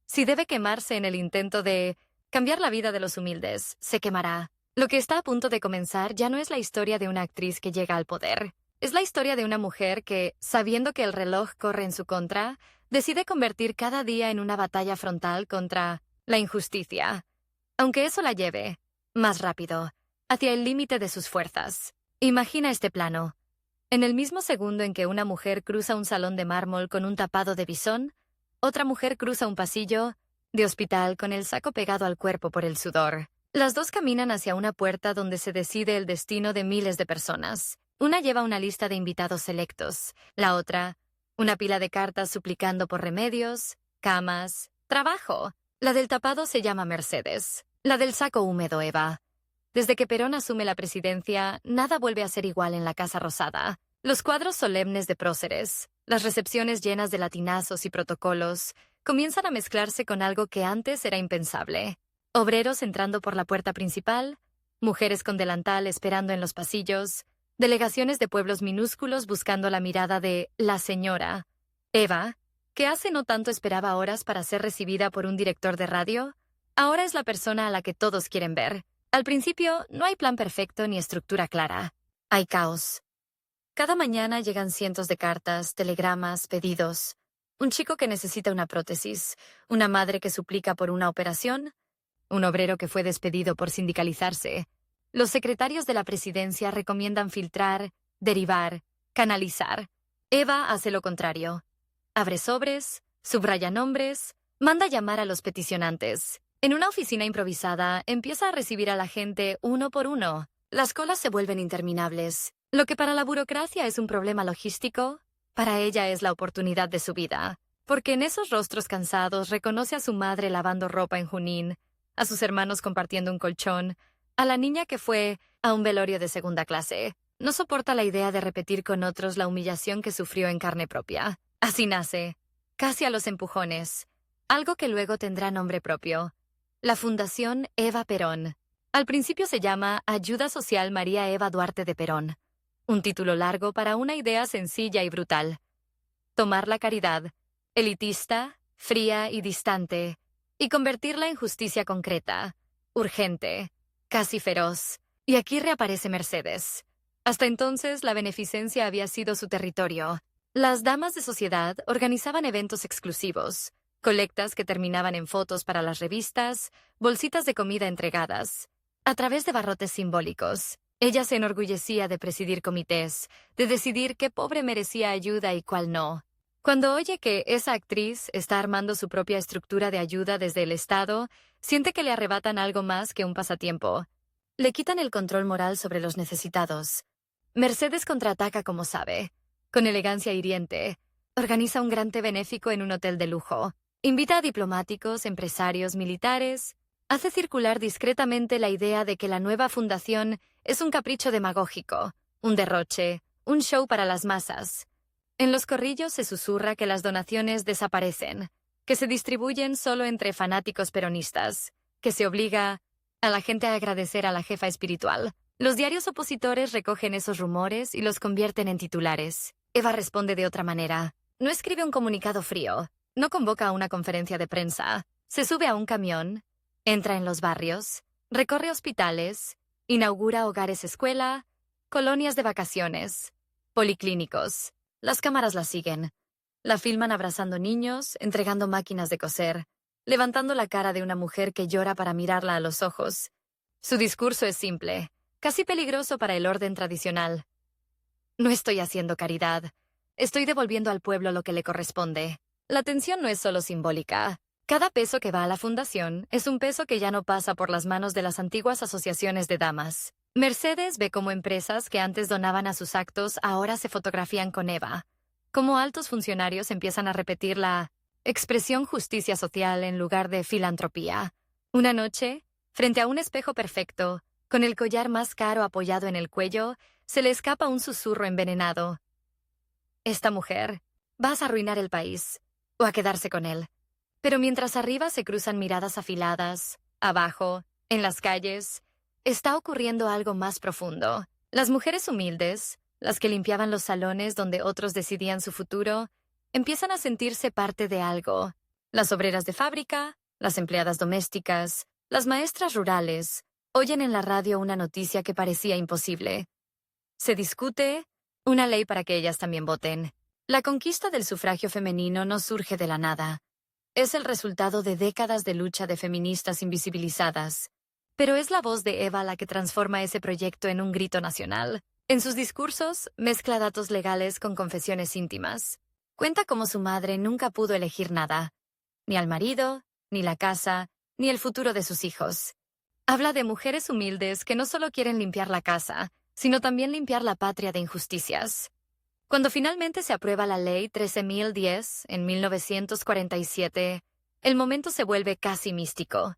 Si debe quemarse en el intento de cambiar la vida de los humildes, se quemará. Lo que está a punto de comenzar ya no es la historia de una actriz que llega al poder. Es la historia de una mujer que, sabiendo que el reloj corre en su contra, decide convertir cada día en una batalla frontal contra la injusticia. Aunque eso la lleve, más rápido, hacia el límite de sus fuerzas. Imagina este plano. En el mismo segundo en que una mujer cruza un salón de mármol con un tapado de bisón, otra mujer cruza un pasillo de hospital con el saco pegado al cuerpo por el sudor. Las dos caminan hacia una puerta donde se decide el destino de miles de personas. Una lleva una lista de invitados selectos, la otra, una pila de cartas suplicando por remedios, camas, trabajo. La del tapado se llama Mercedes, la del saco húmedo Eva. Desde que Perón asume la presidencia, nada vuelve a ser igual en la Casa Rosada. Los cuadros solemnes de próceres, las recepciones llenas de latinazos y protocolos, comienzan a mezclarse con algo que antes era impensable. Obreros entrando por la puerta principal, mujeres con delantal esperando en los pasillos, delegaciones de pueblos minúsculos buscando la mirada de la señora. Eva, que hace no tanto esperaba horas para ser recibida por un director de radio, ahora es la persona a la que todos quieren ver. Al principio, no hay plan perfecto ni estructura clara. Hay caos. Cada mañana llegan cientos de cartas, telegramas, pedidos. Un chico que necesita una prótesis, una madre que suplica por una operación, un obrero que fue despedido por sindicalizarse. Los secretarios de la presidencia recomiendan filtrar, derivar, canalizar. Eva hace lo contrario. Abre sobres, subraya nombres, manda llamar a los peticionantes. En una oficina improvisada, empieza a recibir a la gente uno por uno. Las colas se vuelven interminables. Lo que para la burocracia es un problema logístico, para ella es la oportunidad de su vida. Porque en esos rostros cansados reconoce a su madre lavando ropa en Junín, a sus hermanos compartiendo un colchón, a la niña que fue a un velorio de segunda clase. No soporta la idea de repetir con otros la humillación que sufrió en carne propia. Así nace, casi a los empujones, algo que luego tendrá nombre propio. La Fundación Eva Perón. Al principio se llama Ayuda Social María Eva Duarte de Perón. Un título largo para una idea sencilla y brutal. Tomar la caridad, elitista, fría y distante, y convertirla en justicia concreta, urgente, casi feroz. Y aquí reaparece Mercedes. Hasta entonces, la beneficencia había sido su territorio. Las damas de sociedad organizaban eventos exclusivos, colectas que terminaban en fotos para las revistas, bolsitas de comida entregadas. A través de barrotes simbólicos, ella se enorgullecía de presidir comités, de decidir qué pobre merecía ayuda y cuál no. Cuando oye que esa actriz está armando su propia estructura de ayuda desde el Estado, siente que le arrebatan algo más que un pasatiempo. Le quitan el control moral sobre los necesitados. Mercedes contraataca como sabe. Con elegancia hiriente, organiza un gran té benéfico en un hotel de lujo. Invita a diplomáticos, empresarios, militares. Hace circular discretamente la idea de que la nueva fundación es un capricho demagógico, un derroche, un show para las masas. En los corrillos se susurra que las donaciones desaparecen, que se distribuyen solo entre fanáticos peronistas, que se obliga a la gente a agradecer a la jefa espiritual. Los diarios opositores recogen esos rumores y los convierten en titulares. Eva responde de otra manera. No escribe un comunicado frío, no convoca a una conferencia de prensa, se sube a un camión, entra en los barrios, recorre hospitales, inaugura hogares escuela, colonias de vacaciones, policlínicos. Las cámaras la siguen. La filman abrazando niños, entregando máquinas de coser, levantando la cara de una mujer que llora para mirarla a los ojos. Su discurso es simple, casi peligroso para el orden tradicional. No estoy haciendo caridad. Estoy devolviendo al pueblo lo que le corresponde. La atención no es solo simbólica. Cada peso que va a la fundación es un peso que ya no pasa por las manos de las antiguas asociaciones de damas. Mercedes ve cómo empresas que antes donaban a sus actos ahora se fotografían con Eva. Cómo altos funcionarios empiezan a repetir la expresión justicia social en lugar de filantropía. Una noche, frente a un espejo perfecto, con el collar más caro apoyado en el cuello, se le escapa un susurro envenenado. Esta mujer, vas a arruinar el país, o a quedarse con él. Pero mientras arriba se cruzan miradas afiladas, abajo, en las calles, está ocurriendo algo más profundo. Las mujeres humildes, las que limpiaban los salones donde otros decidían su futuro, empiezan a sentirse parte de algo. Las obreras de fábrica, las empleadas domésticas, las maestras rurales, oyen en la radio una noticia que parecía imposible. Se discute una ley para que ellas también voten. La conquista del sufragio femenino no surge de la nada. Es el resultado de décadas de lucha de feministas invisibilizadas. Pero es la voz de Eva la que transforma ese proyecto en un grito nacional. En sus discursos, mezcla datos legales con confesiones íntimas. Cuenta cómo su madre nunca pudo elegir nada. Ni al marido, ni la casa, ni el futuro de sus hijos. Habla de mujeres humildes que no solo quieren limpiar la casa, sino también limpiar la patria de injusticias. Cuando finalmente se aprueba la Ley 13.010 en 1947, el momento se vuelve casi místico.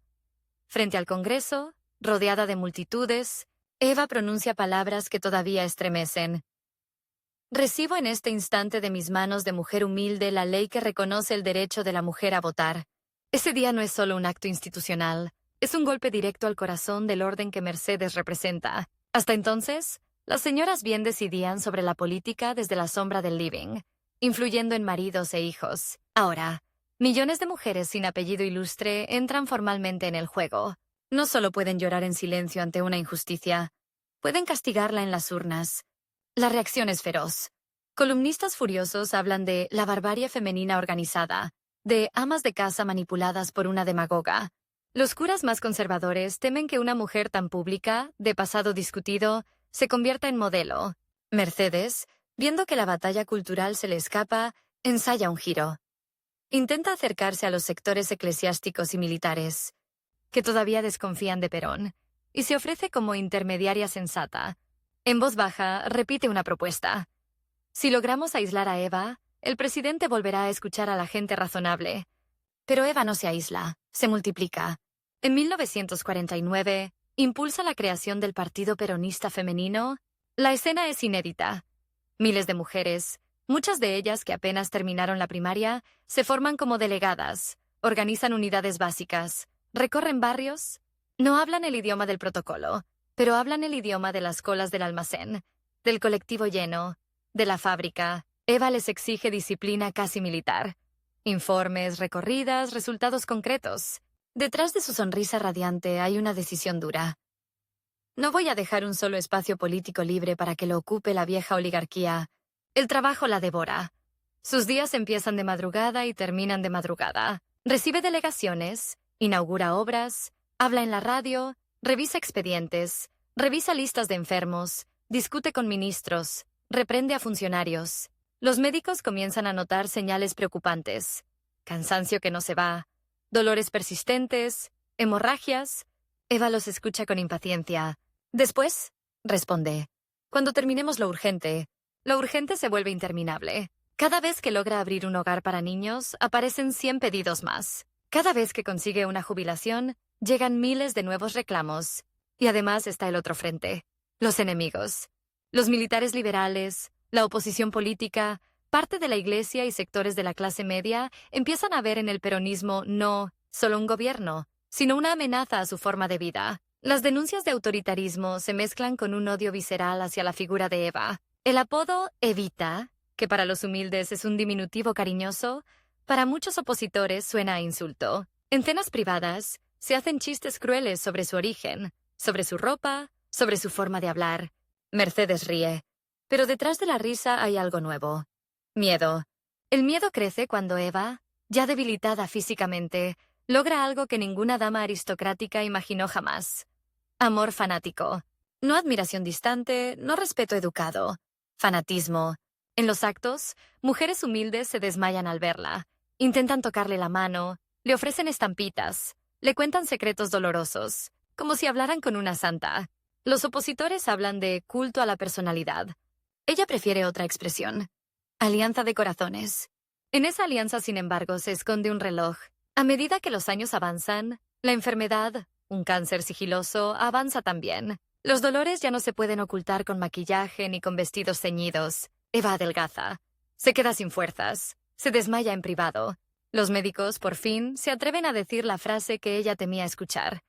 Frente al Congreso, rodeada de multitudes, Eva pronuncia palabras que todavía estremecen. Recibo en este instante de mis manos de mujer humilde la ley que reconoce el derecho de la mujer a votar. Ese día no es solo un acto institucional, es un golpe directo al corazón del orden que Mercedes representa. Hasta entonces, las señoras bien decidían sobre la política desde la sombra del living, influyendo en maridos e hijos. Ahora, millones de mujeres sin apellido ilustre entran formalmente en el juego. No solo pueden llorar en silencio ante una injusticia, pueden castigarla en las urnas. La reacción es feroz. Columnistas furiosos hablan de la barbarie femenina organizada, de amas de casa manipuladas por una demagoga. Los curas más conservadores temen que una mujer tan pública, de pasado discutido, se convierta en modelo. Mercedes, viendo que la batalla cultural se le escapa, ensaya un giro. Intenta acercarse a los sectores eclesiásticos y militares, que todavía desconfían de Perón, y se ofrece como intermediaria sensata. En voz baja, repite una propuesta. Si logramos aislar a Eva, el presidente volverá a escuchar a la gente razonable. Pero Eva no se aísla, se multiplica. En 1949, impulsa la creación del Partido Peronista Femenino. La escena es inédita. Miles de mujeres, muchas de ellas que apenas terminaron la primaria, se forman como delegadas, organizan unidades básicas, recorren barrios. No hablan el idioma del protocolo, pero hablan el idioma de las colas del almacén, del colectivo lleno, de la fábrica. Eva les exige disciplina casi militar. Informes, recorridas, resultados concretos. Detrás de su sonrisa radiante hay una decisión dura. No voy a dejar un solo espacio político libre para que lo ocupe la vieja oligarquía. El trabajo la devora. Sus días empiezan de madrugada y terminan de madrugada. Recibe delegaciones, inaugura obras, habla en la radio, revisa expedientes, revisa listas de enfermos, discute con ministros, reprende a funcionarios. Los médicos comienzan a notar señales preocupantes. Cansancio que no se va, dolores persistentes, hemorragias. Eva los escucha con impaciencia. Después, responde, cuando terminemos lo urgente se vuelve interminable. Cada vez que logra abrir un hogar para niños, aparecen 100 pedidos más. Cada vez que consigue una jubilación, llegan miles de nuevos reclamos. Y además está el otro frente, los enemigos. Los militares liberales, la oposición política, parte de la iglesia y sectores de la clase media empiezan a ver en el peronismo no solo un gobierno, sino una amenaza a su forma de vida. Las denuncias de autoritarismo se mezclan con un odio visceral hacia la figura de Eva. El apodo Evita, que para los humildes es un diminutivo cariñoso, para muchos opositores suena a insulto. En cenas privadas, se hacen chistes crueles sobre su origen, sobre su ropa, sobre su forma de hablar. Mercedes ríe, pero detrás de la risa hay algo nuevo. Miedo. El miedo crece cuando Eva, ya debilitada físicamente, logra algo que ninguna dama aristocrática imaginó jamás. Amor fanático. No admiración distante, no respeto educado. Fanatismo. En los actos, mujeres humildes se desmayan al verla. Intentan tocarle la mano, le ofrecen estampitas, le cuentan secretos dolorosos, como si hablaran con una santa. Los opositores hablan de culto a la personalidad. Ella prefiere otra expresión. Alianza de corazones. En esa alianza, sin embargo, se esconde un reloj. A medida que los años avanzan, la enfermedad, un cáncer sigiloso, avanza también. Los dolores ya no se pueden ocultar con maquillaje ni con vestidos ceñidos. Eva adelgaza. Se queda sin fuerzas. Se desmaya en privado. Los médicos, por fin, se atreven a decir la frase que ella temía escuchar.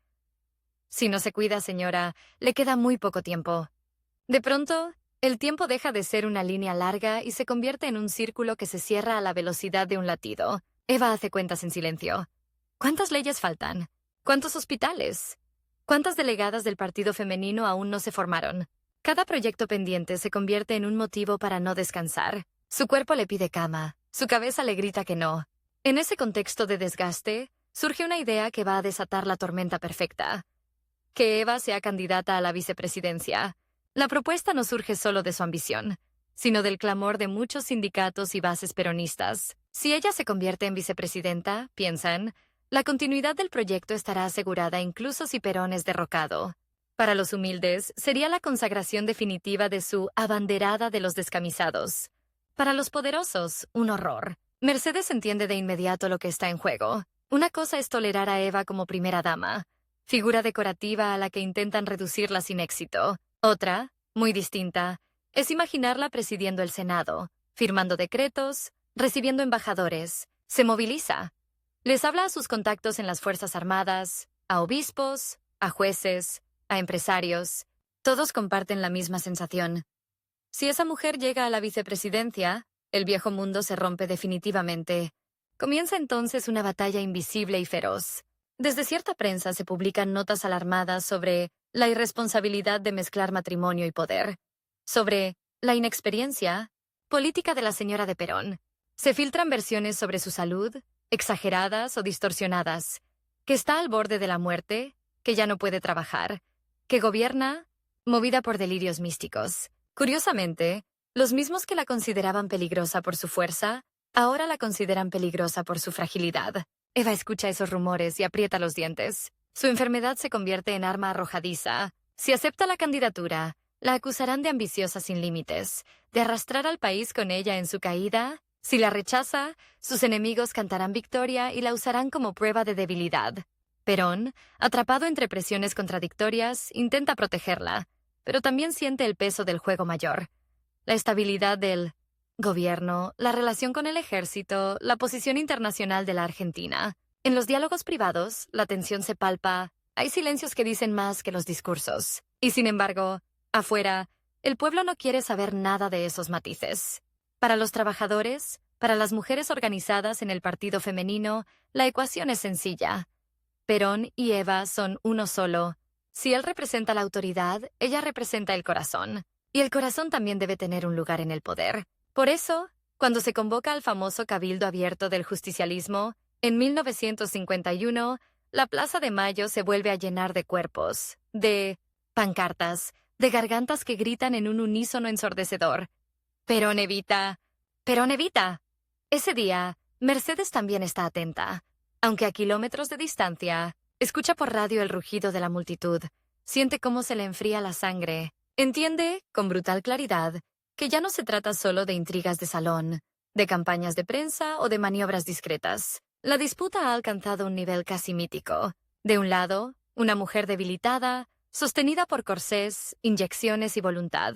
Si no se cuida, señora, le queda muy poco tiempo. De pronto, el tiempo deja de ser una línea larga y se convierte en un círculo que se cierra a la velocidad de un latido. Eva hace cuentas en silencio. ¿Cuántas leyes faltan? ¿Cuántos hospitales? ¿Cuántas delegadas del partido femenino aún no se formaron? Cada proyecto pendiente se convierte en un motivo para no descansar. Su cuerpo le pide cama, su cabeza le grita que no. En ese contexto de desgaste, surge una idea que va a desatar la tormenta perfecta. Que Eva sea candidata a la vicepresidencia. La propuesta no surge solo de su ambición, sino del clamor de muchos sindicatos y bases peronistas. Si ella se convierte en vicepresidenta, piensan, la continuidad del proyecto estará asegurada incluso si Perón es derrocado. Para los humildes, sería la consagración definitiva de su abanderada de los descamisados. Para los poderosos, un horror. Mercedes entiende de inmediato lo que está en juego. Una cosa es tolerar a Eva como primera dama, figura decorativa a la que intentan reducirla sin éxito. Otra, muy distinta, es imaginarla presidiendo el Senado, firmando decretos, recibiendo embajadores. Se moviliza. Les habla a sus contactos en las Fuerzas Armadas, a obispos, a jueces, a empresarios. Todos comparten la misma sensación. Si esa mujer llega a la vicepresidencia, el viejo mundo se rompe definitivamente. Comienza entonces una batalla invisible y feroz. Desde cierta prensa se publican notas alarmadas sobre la irresponsabilidad de mezclar matrimonio y poder, sobre La inexperiencia política de la señora de Perón. Se filtran versiones sobre su salud, exageradas o distorsionadas, que está al borde de la muerte, que ya no puede trabajar, que gobierna, movida por delirios místicos. Curiosamente, los mismos que la consideraban peligrosa por su fuerza, ahora la consideran peligrosa por su fragilidad. Eva escucha esos rumores y aprieta los dientes. Su enfermedad se convierte en arma arrojadiza. Si acepta la candidatura, la acusarán de ambiciosa sin límites, de arrastrar al país con ella en su caída. Si la rechaza, sus enemigos cantarán victoria y la usarán como prueba de debilidad. Perón, atrapado entre presiones contradictorias, intenta protegerla, pero también siente el peso del juego mayor. La estabilidad del gobierno, la relación con el ejército, la posición internacional de la Argentina. En los diálogos privados, la tensión se palpa. Hay silencios que dicen más que los discursos. Y sin embargo, afuera, el pueblo no quiere saber nada de esos matices. Para los trabajadores, para las mujeres organizadas en el partido femenino, la ecuación es sencilla. Perón y Eva son uno solo. Si él representa la autoridad, ella representa el corazón. Y el corazón también debe tener un lugar en el poder. Por eso, cuando se convoca al famoso Cabildo Abierto del Justicialismo, en 1951, la Plaza de Mayo se vuelve a llenar de cuerpos, de pancartas, de gargantas que gritan en un unísono ensordecedor. ¡Perón evita! ¡Perón evita! Ese día, Mercedes también está atenta. Aunque a kilómetros de distancia, escucha por radio el rugido de la multitud, siente cómo se le enfría la sangre. Entiende, con brutal claridad, que ya no se trata solo de intrigas de salón, de campañas de prensa o de maniobras discretas. La disputa ha alcanzado un nivel casi mítico. De un lado, una mujer debilitada, sostenida por corsés, inyecciones y voluntad,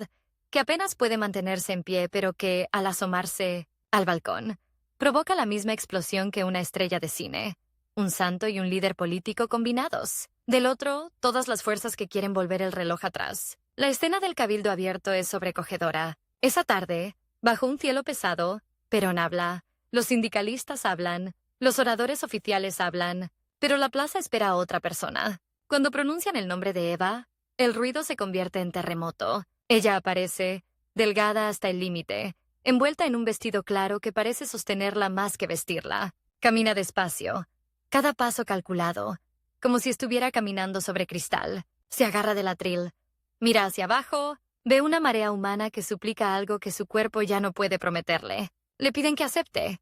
que apenas puede mantenerse en pie, pero que, al asomarse al balcón, provoca la misma explosión que una estrella de cine. Un santo y un líder político combinados. Del otro, todas las fuerzas que quieren volver el reloj atrás. La escena del Cabildo Abierto es sobrecogedora. Esa tarde, bajo un cielo pesado, Perón habla, los sindicalistas hablan, los oradores oficiales hablan, pero la plaza espera a otra persona. Cuando pronuncian el nombre de Eva, el ruido se convierte en terremoto. Ella aparece, delgada hasta el límite, envuelta en un vestido claro que parece sostenerla más que vestirla. Camina despacio, cada paso calculado, como si estuviera caminando sobre cristal. Se agarra del atril, mira hacia abajo, ve una marea humana que suplica algo que su cuerpo ya no puede prometerle. Le piden que acepte,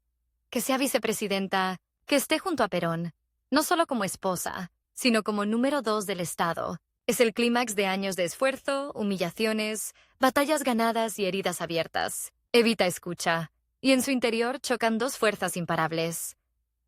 que sea vicepresidenta, que esté junto a Perón, no solo como esposa, sino como número 2 del Estado. Es el clímax de años de esfuerzo, humillaciones, batallas ganadas y heridas abiertas. Evita escucha, y en su interior chocan dos fuerzas imparables.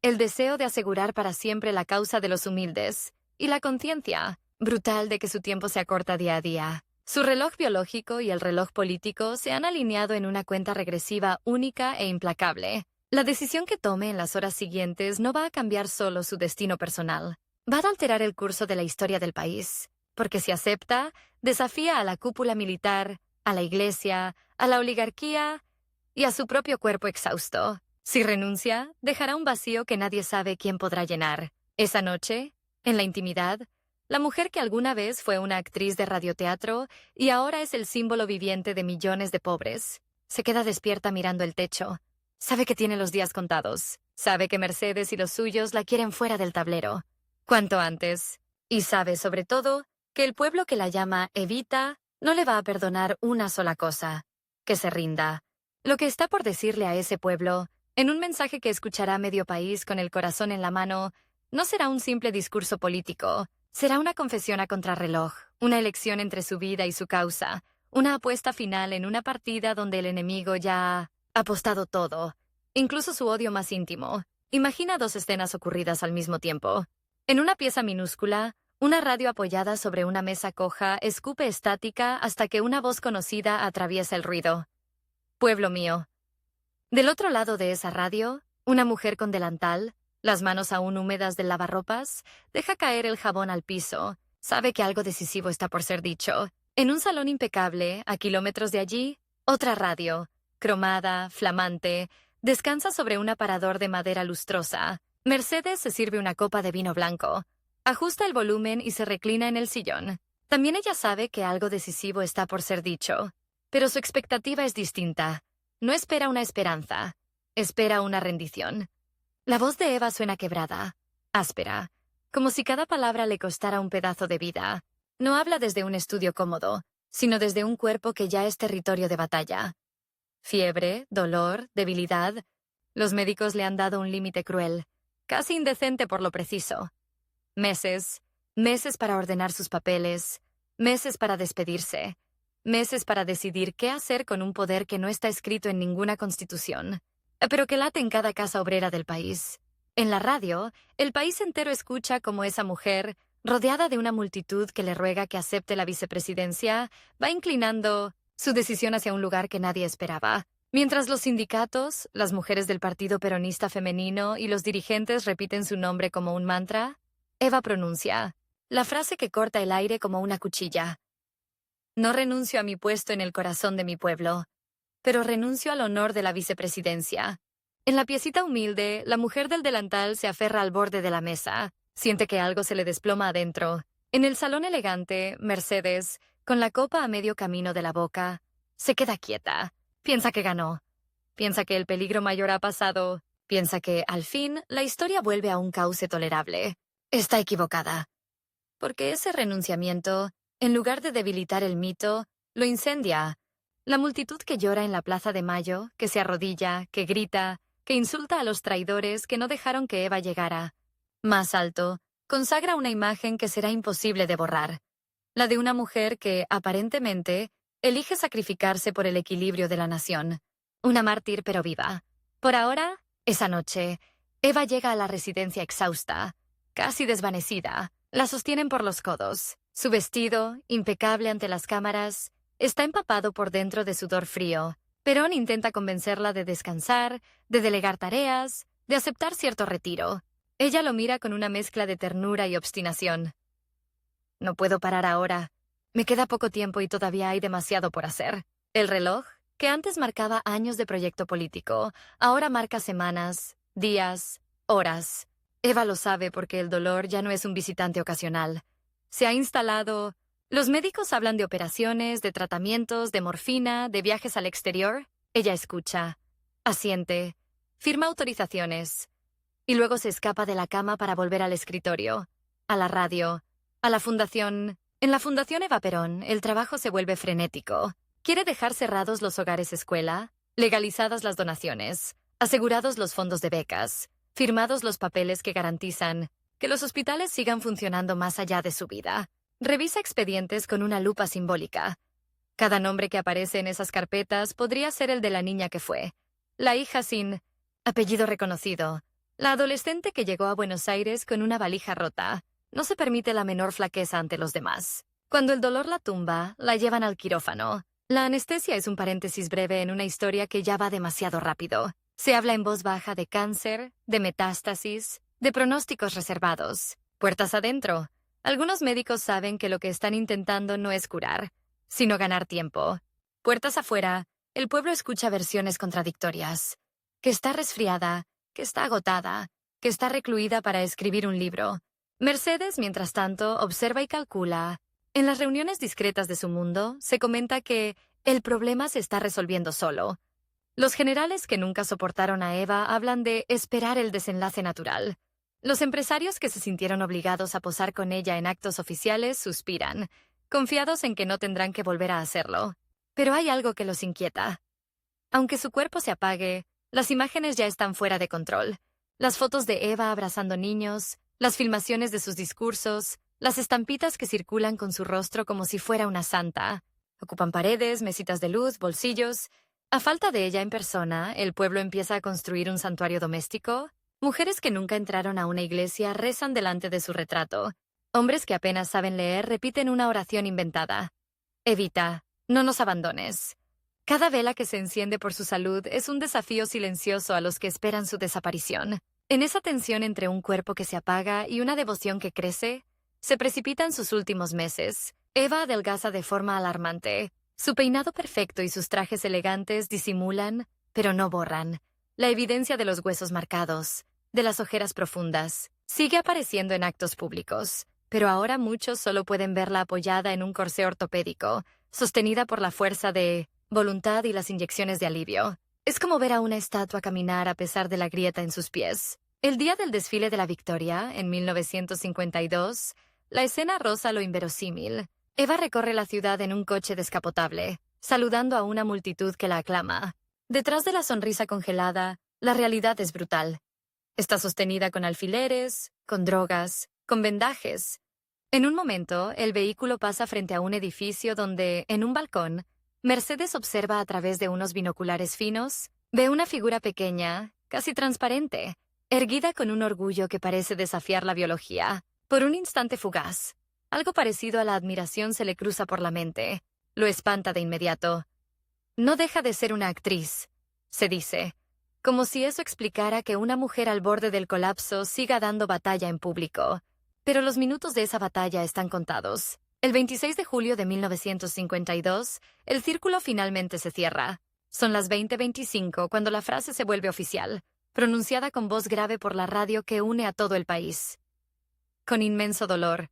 El deseo de asegurar para siempre la causa de los humildes, y la conciencia, brutal de que su tiempo se acorta día a día. Su reloj biológico y el reloj político se han alineado en una cuenta regresiva única e implacable. La decisión que tome en las horas siguientes no va a cambiar solo su destino personal. Va a alterar el curso de la historia del país, porque si acepta, desafía a la cúpula militar, a la iglesia, a la oligarquía y a su propio cuerpo exhausto. Si renuncia, dejará un vacío que nadie sabe quién podrá llenar. Esa noche, en la intimidad, la mujer que alguna vez fue una actriz de radioteatro y ahora es el símbolo viviente de millones de pobres, se queda despierta mirando el techo. Sabe que tiene los días contados. Sabe que Mercedes y los suyos la quieren fuera del tablero, cuanto antes. Y sabe, sobre todo, que el pueblo que la llama Evita no le va a perdonar una sola cosa: que se rinda. Lo que está por decirle a ese pueblo, en un mensaje que escuchará medio país con el corazón en la mano, no será un simple discurso político. Será una confesión a contrarreloj, una elección entre su vida y su causa, una apuesta final en una partida donde el enemigo ya ha apostado todo, incluso su odio más íntimo. Imagina dos escenas ocurridas al mismo tiempo. En una pieza minúscula, una radio apoyada sobre una mesa coja escupe estática hasta que una voz conocida atraviesa el ruido. Pueblo mío. Del otro lado de esa radio, una mujer con delantal, las manos aún húmedas del lavarropas, deja caer el jabón al piso. Sabe que algo decisivo está por ser dicho. En un salón impecable, a kilómetros de allí, otra radio, cromada, flamante, descansa sobre un aparador de madera lustrosa. Mercedes se sirve una copa de vino blanco, ajusta el volumen y se reclina en el sillón. También ella sabe que algo decisivo está por ser dicho. pero su expectativa es distinta. No espera una esperanza, espera una rendición. La voz de Eva suena quebrada, áspera, como si cada palabra le costara un pedazo de vida. No habla desde un estudio cómodo, sino desde un cuerpo que ya es territorio de batalla. Fiebre, dolor, debilidad. Los médicos le han dado un límite cruel, casi indecente por lo preciso. Meses, meses para ordenar sus papeles, meses para despedirse, meses para decidir qué hacer con un poder que no está escrito en ninguna constitución, pero que late en cada casa obrera del país. En la radio, el país entero escucha cómo esa mujer, rodeada de una multitud que le ruega que acepte la vicepresidencia, va inclinando su decisión hacia un lugar que nadie esperaba. Mientras los sindicatos, las mujeres del Partido Peronista Femenino y los dirigentes repiten su nombre como un mantra, Eva pronuncia la frase que corta el aire como una cuchilla. No renuncio a mi puesto en el corazón de mi pueblo, pero renuncio al honor de la vicepresidencia. En la piecita humilde, la mujer del delantal se aferra al borde de la mesa. Siente que algo se le desploma adentro. En el salón elegante, Mercedes, con la copa a medio camino de la boca, se queda quieta. Piensa que ganó. Piensa que el peligro mayor ha pasado. Piensa que, al fin, la historia vuelve a un cauce tolerable. Está equivocada. Porque ese renunciamiento, en lugar de debilitar el mito, lo incendia. La multitud que llora en la Plaza de Mayo, que se arrodilla, que grita, que insulta a los traidores que no dejaron que Eva llegara. Más alto, consagra una imagen que será imposible de borrar. La de una mujer que, aparentemente, elige sacrificarse por el equilibrio de la nación. Una mártir pero viva. Por ahora, esa noche, Eva llega a la residencia exhausta, casi desvanecida. La sostienen por los codos. Su vestido, impecable ante las cámaras, está empapado por dentro de sudor frío. Perón intenta convencerla de descansar, de delegar tareas, de aceptar cierto retiro. Ella lo mira con una mezcla de ternura y obstinación. No puedo parar ahora. Me queda poco tiempo y todavía hay demasiado por hacer. El reloj, que antes marcaba años de proyecto político, ahora marca semanas, días, horas. Eva lo sabe porque el dolor ya no es un visitante ocasional. Se ha instalado. Los médicos hablan de operaciones, de tratamientos, de morfina, de viajes al exterior. Ella escucha, asiente, firma autorizaciones. Y luego se escapa de la cama para volver al escritorio, a la radio, a la fundación. En la Fundación Eva Perón, el trabajo se vuelve frenético. Quiere dejar cerrados los hogares escuela, legalizadas las donaciones, asegurados los fondos de becas, firmados los papeles que garantizan que los hospitales sigan funcionando más allá de su vida. Revisa expedientes con una lupa simbólica. Cada nombre que aparece en esas carpetas podría ser el de la niña que fue, la hija sin apellido reconocido, la adolescente que llegó a Buenos Aires con una valija rota. No se permite la menor flaqueza ante los demás. Cuando el dolor la tumba, la llevan al quirófano. La anestesia es un paréntesis breve en una historia que ya va demasiado rápido. Se habla en voz baja de cáncer, de metástasis, de pronósticos reservados. Puertas adentro. Algunos médicos saben que lo que están intentando no es curar, sino ganar tiempo. Puertas afuera, el pueblo escucha versiones contradictorias. Que está resfriada, que está agotada, que está recluida para escribir un libro. Mercedes, mientras tanto, observa y calcula. En las reuniones discretas de su mundo, se comenta que el problema se está resolviendo solo. Los generales que nunca soportaron a Eva hablan de esperar el desenlace natural. Los empresarios que se sintieron obligados a posar con ella en actos oficiales suspiran, confiados en que no tendrán que volver a hacerlo. Pero hay algo que los inquieta. Aunque su cuerpo se apague, las imágenes ya están fuera de control. Las fotos de Eva abrazando niños, las filmaciones de sus discursos, las estampitas que circulan con su rostro como si fuera una santa. Ocupan paredes, mesitas de luz, bolsillos. A falta de ella en persona, el pueblo empieza a construir un santuario doméstico. Mujeres que nunca entraron a una iglesia rezan delante de su retrato. Hombres que apenas saben leer repiten una oración inventada. Evita, no nos abandones. Cada vela que se enciende por su salud es un desafío silencioso a los que esperan su desaparición. En esa tensión entre un cuerpo que se apaga y una devoción que crece, se precipitan sus últimos meses. Eva adelgaza de forma alarmante. Su peinado perfecto y sus trajes elegantes disimulan, pero no borran, la evidencia de los huesos marcados, de las ojeras profundas. Sigue apareciendo en actos públicos, pero ahora muchos solo pueden verla apoyada en un corsé ortopédico, sostenida por la fuerza de voluntad y las inyecciones de alivio. Es como ver a una estatua caminar a pesar de la grieta en sus pies. El día del desfile de la Victoria, en 1952, la escena roza lo inverosímil. Eva recorre la ciudad en un coche descapotable, saludando a una multitud que la aclama. Detrás de la sonrisa congelada, la realidad es brutal. Está sostenida con alfileres, con drogas, con vendajes. En un momento, el vehículo pasa frente a un edificio donde, en un balcón, Mercedes observa a través de unos binoculares finos, ve una figura pequeña, casi transparente, erguida con un orgullo que parece desafiar la biología. Por un instante fugaz, algo parecido a la admiración se le cruza por la mente. Lo espanta de inmediato. No deja de ser una actriz, se dice, como si eso explicara que una mujer al borde del colapso siga dando batalla en público. Pero los minutos de esa batalla están contados. El 26 de julio de 1952, el círculo finalmente se cierra. Son las 20:25 cuando la frase se vuelve oficial, pronunciada con voz grave por la radio que une a todo el país. Con inmenso dolor,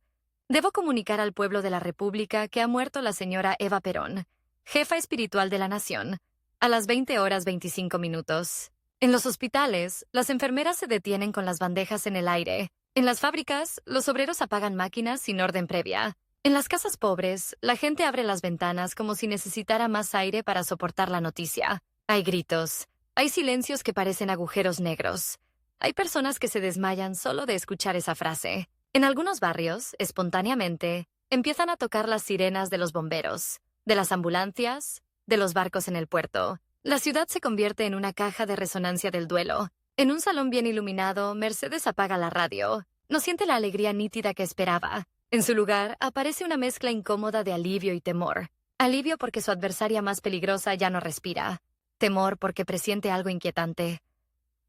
debo comunicar al pueblo de la República que ha muerto la señora Eva Perón, jefa espiritual de la nación, a las 20:25. En los hospitales, las enfermeras se detienen con las bandejas en el aire. En las fábricas, los obreros apagan máquinas sin orden previa. En las casas pobres, la gente abre las ventanas como si necesitara más aire para soportar la noticia. Hay gritos, hay silencios que parecen agujeros negros. Hay personas que se desmayan solo de escuchar esa frase. En algunos barrios, espontáneamente, empiezan a tocar las sirenas de los bomberos, de las ambulancias, de los barcos en el puerto. La ciudad se convierte en una caja de resonancia del duelo. En un salón bien iluminado, Mercedes apaga la radio. No siente la alegría nítida que esperaba. En su lugar, aparece una mezcla incómoda de alivio y temor. Alivio porque su adversaria más peligrosa ya no respira. Temor porque presiente algo inquietante.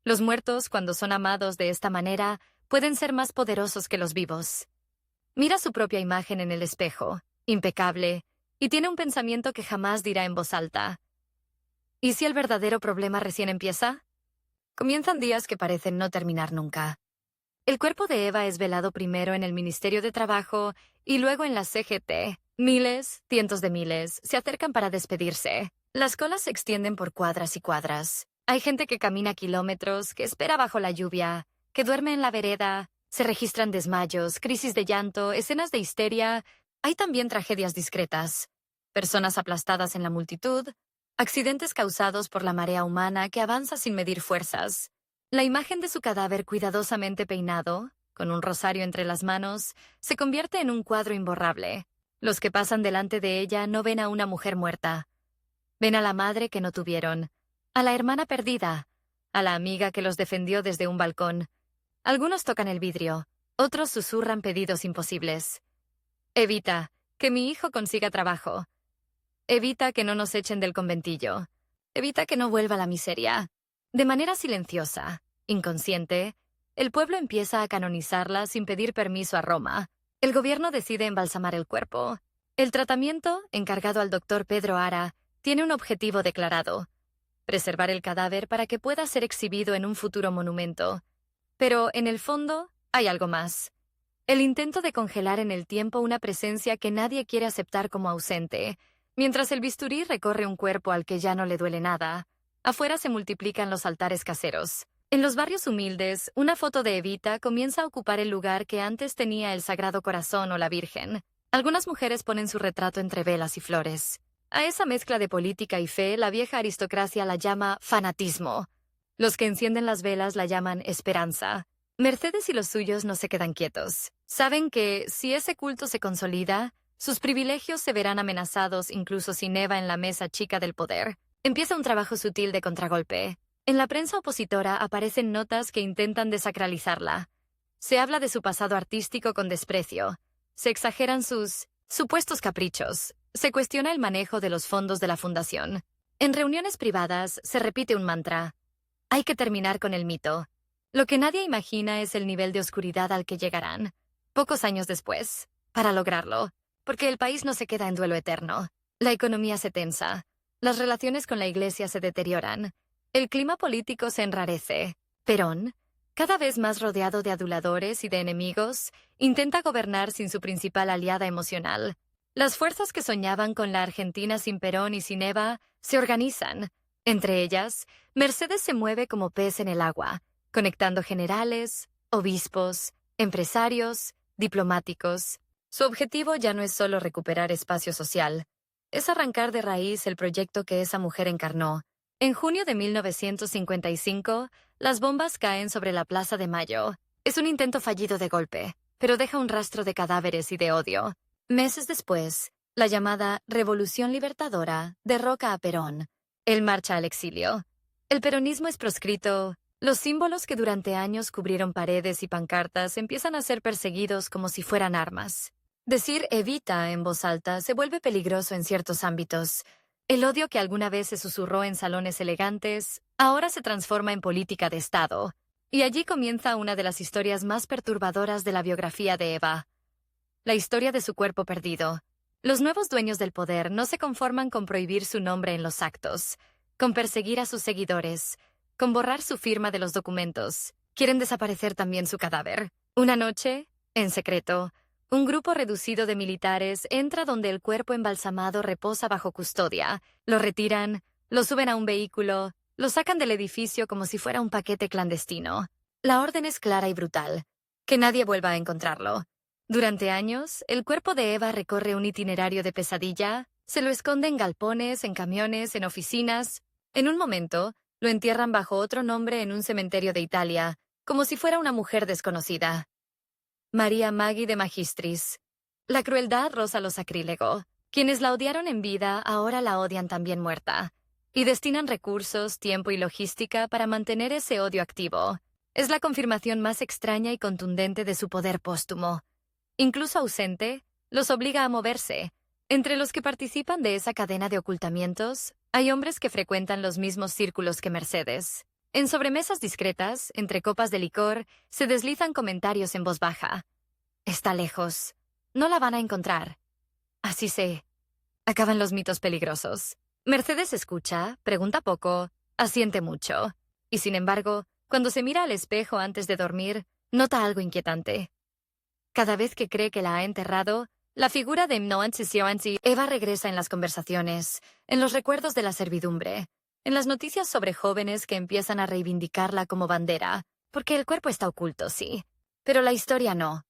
Los muertos, cuando son amados de esta manera, pueden ser más poderosos que los vivos. Mira su propia imagen en el espejo, impecable, y tiene un pensamiento que jamás dirá en voz alta. ¿Y si el verdadero problema recién empieza? Comienzan días que parecen no terminar nunca. El cuerpo de Eva es velado primero en el Ministerio de Trabajo y luego en la CGT. Miles, cientos de miles, se acercan para despedirse. Las colas se extienden por cuadras y cuadras. Hay gente que camina kilómetros, que espera bajo la lluvia, que duerme en la vereda. Se registran desmayos, crisis de llanto, escenas de histeria. Hay también tragedias discretas. Personas aplastadas en la multitud. Accidentes causados por la marea humana que avanza sin medir fuerzas. La imagen de su cadáver cuidadosamente peinado, con un rosario entre las manos, se convierte en un cuadro imborrable. Los que pasan delante de ella no ven a una mujer muerta. Ven a la madre que no tuvieron, a la hermana perdida, a la amiga que los defendió desde un balcón. Algunos tocan el vidrio, otros susurran pedidos imposibles. Evita que mi hijo consiga trabajo. Evita que no nos echen del conventillo. Evita que no vuelva la miseria. De manera silenciosa, inconsciente, el pueblo empieza a canonizarla sin pedir permiso a Roma. El gobierno decide embalsamar el cuerpo. El tratamiento, encargado al doctor Pedro Ara, tiene un objetivo declarado: preservar el cadáver para que pueda ser exhibido en un futuro monumento. Pero, en el fondo, hay algo más. El intento de congelar en el tiempo una presencia que nadie quiere aceptar como ausente. Mientras el bisturí recorre un cuerpo al que ya no le duele nada, afuera se multiplican los altares caseros. En los barrios humildes, una foto de Evita comienza a ocupar el lugar que antes tenía el Sagrado Corazón o la Virgen. Algunas mujeres ponen su retrato entre velas y flores. A esa mezcla de política y fe, la vieja aristocracia la llama fanatismo. Los que encienden las velas la llaman esperanza. Mercedes y los suyos no se quedan quietos. Saben que, si ese culto se consolida, sus privilegios se verán amenazados incluso sin Eva en la mesa chica del poder. Empieza un trabajo sutil de contragolpe. En la prensa opositora aparecen notas que intentan desacralizarla. Se habla de su pasado artístico con desprecio. Se exageran sus supuestos caprichos. Se cuestiona el manejo de los fondos de la fundación. En reuniones privadas se repite un mantra: hay que terminar con el mito. Lo que nadie imagina es el nivel de oscuridad al que llegarán, pocos años después, para lograrlo. Porque el país no se queda en duelo eterno. La economía se tensa. Las relaciones con la Iglesia se deterioran. El clima político se enrarece. Perón, cada vez más rodeado de aduladores y de enemigos, intenta gobernar sin su principal aliada emocional, Las fuerzas que soñaban con la Argentina sin Perón y sin Eva se organizan. Entre ellas, Mercedes se mueve como pez en el agua, conectando generales, obispos, empresarios, diplomáticos. Su objetivo ya no es solo recuperar espacio social, es arrancar de raíz el proyecto que esa mujer encarnó. En junio de 1955, las bombas caen sobre la Plaza de Mayo. Es un intento fallido de golpe, pero deja un rastro de cadáveres y de odio. Meses después, la llamada Revolución Libertadora derroca a Perón. Él marcha al exilio. El peronismo es proscrito. Los símbolos que durante años cubrieron paredes y pancartas empiezan a ser perseguidos como si fueran armas. Decir "evita" en voz alta se vuelve peligroso en ciertos ámbitos. El odio que alguna vez se susurró en salones elegantes, ahora se transforma en política de Estado. Y allí comienza una de las historias más perturbadoras de la biografía de Eva. La historia de su cuerpo perdido. Los nuevos dueños del poder no se conforman con prohibir su nombre en los actos, con perseguir a sus seguidores, con borrar su firma de los documentos. Quieren desaparecer también su cadáver. Una noche, en secreto, un grupo reducido de militares entra donde el cuerpo embalsamado reposa bajo custodia. Lo retiran, lo suben a un vehículo, lo sacan del edificio como si fuera un paquete clandestino. La orden es clara y brutal: que nadie vuelva a encontrarlo. Durante años, el cuerpo de Eva recorre un itinerario de pesadilla. Se lo esconde en galpones, en camiones, en oficinas. En un momento, lo entierran bajo otro nombre en un cementerio de Italia, como si fuera una mujer desconocida. María Maggi de Magistris. La crueldad roza lo sacrílego. Quienes la odiaron en vida ahora la odian también muerta. Y destinan recursos, tiempo y logística para mantener ese odio activo. Es la confirmación más extraña y contundente de su poder póstumo. Incluso ausente, los obliga a moverse. Entre los que participan de esa cadena de ocultamientos, hay hombres que frecuentan los mismos círculos que Mercedes. En sobremesas discretas, entre copas de licor, se deslizan comentarios en voz baja. Está lejos. No la van a encontrar. Así se acaban los mitos peligrosos. Mercedes escucha, pregunta poco, asiente mucho. Y sin embargo, cuando se mira al espejo antes de dormir, nota algo inquietante. Cada vez que cree que la ha enterrado, la figura de Eva regresa en las conversaciones, en los recuerdos de la servidumbre, en las noticias sobre jóvenes que empiezan a reivindicarla como bandera, porque el cuerpo está oculto, sí, pero la historia no.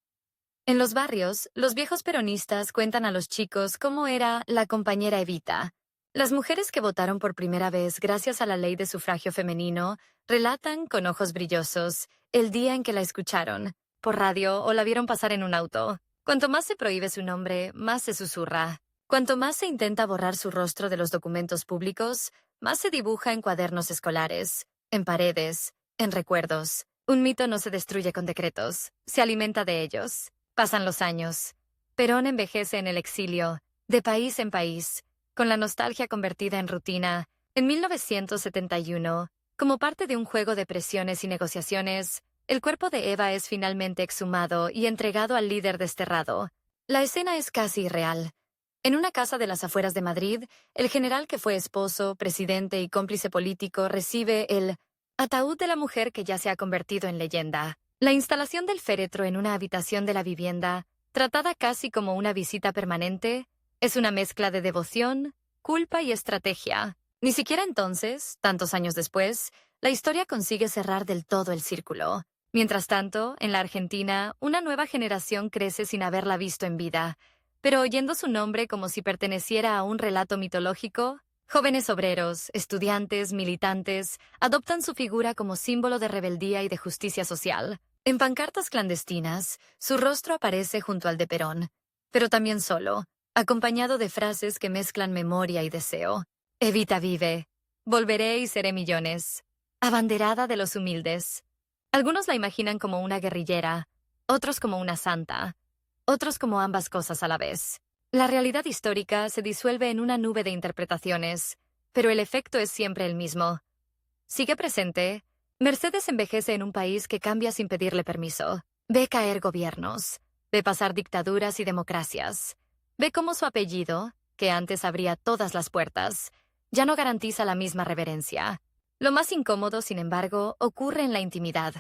En los barrios, los viejos peronistas cuentan a los chicos cómo era la compañera Evita. Las mujeres que votaron por primera vez gracias a la ley de sufragio femenino relatan, con ojos brillosos, el día en que la escucharon, por radio o la vieron pasar en un auto. Cuanto más se prohíbe su nombre, más se susurra. Cuanto más se intenta borrar su rostro de los documentos públicos, más se dibuja en cuadernos escolares, en paredes, en recuerdos. Un mito no se destruye con decretos, se alimenta de ellos. Pasan los años. Perón envejece en el exilio, de país en país, con la nostalgia convertida en rutina. En 1971, como parte de un juego de presiones y negociaciones, el cuerpo de Eva es finalmente exhumado y entregado al líder desterrado. La escena es casi irreal. En una casa de las afueras de Madrid, el general que fue esposo, presidente y cómplice político recibe el ataúd de la mujer que ya se ha convertido en leyenda. La instalación del féretro en una habitación de la vivienda, tratada casi como una visita permanente, es una mezcla de devoción, culpa y estrategia. Ni siquiera entonces, tantos años después, la historia consigue cerrar del todo el círculo. Mientras tanto, en la Argentina, una nueva generación crece sin haberla visto en vida, pero oyendo su nombre como si perteneciera a un relato mitológico. Jóvenes obreros, estudiantes, militantes, adoptan su figura como símbolo de rebeldía y de justicia social. En pancartas clandestinas, su rostro aparece junto al de Perón, pero también solo, acompañado de frases que mezclan memoria y deseo. Evita vive. Volveré y seré millones. Abanderada de los humildes. Algunos la imaginan como una guerrillera, otros como una santa, otros como ambas cosas a la vez. La realidad histórica se disuelve en una nube de interpretaciones, pero el efecto es siempre el mismo. Sigue presente. Mercedes envejece en un país que cambia sin pedirle permiso. Ve caer gobiernos, ve pasar dictaduras y democracias. Ve cómo su apellido, que antes abría todas las puertas, ya no garantiza la misma reverencia. Lo más incómodo, sin embargo, ocurre en la intimidad.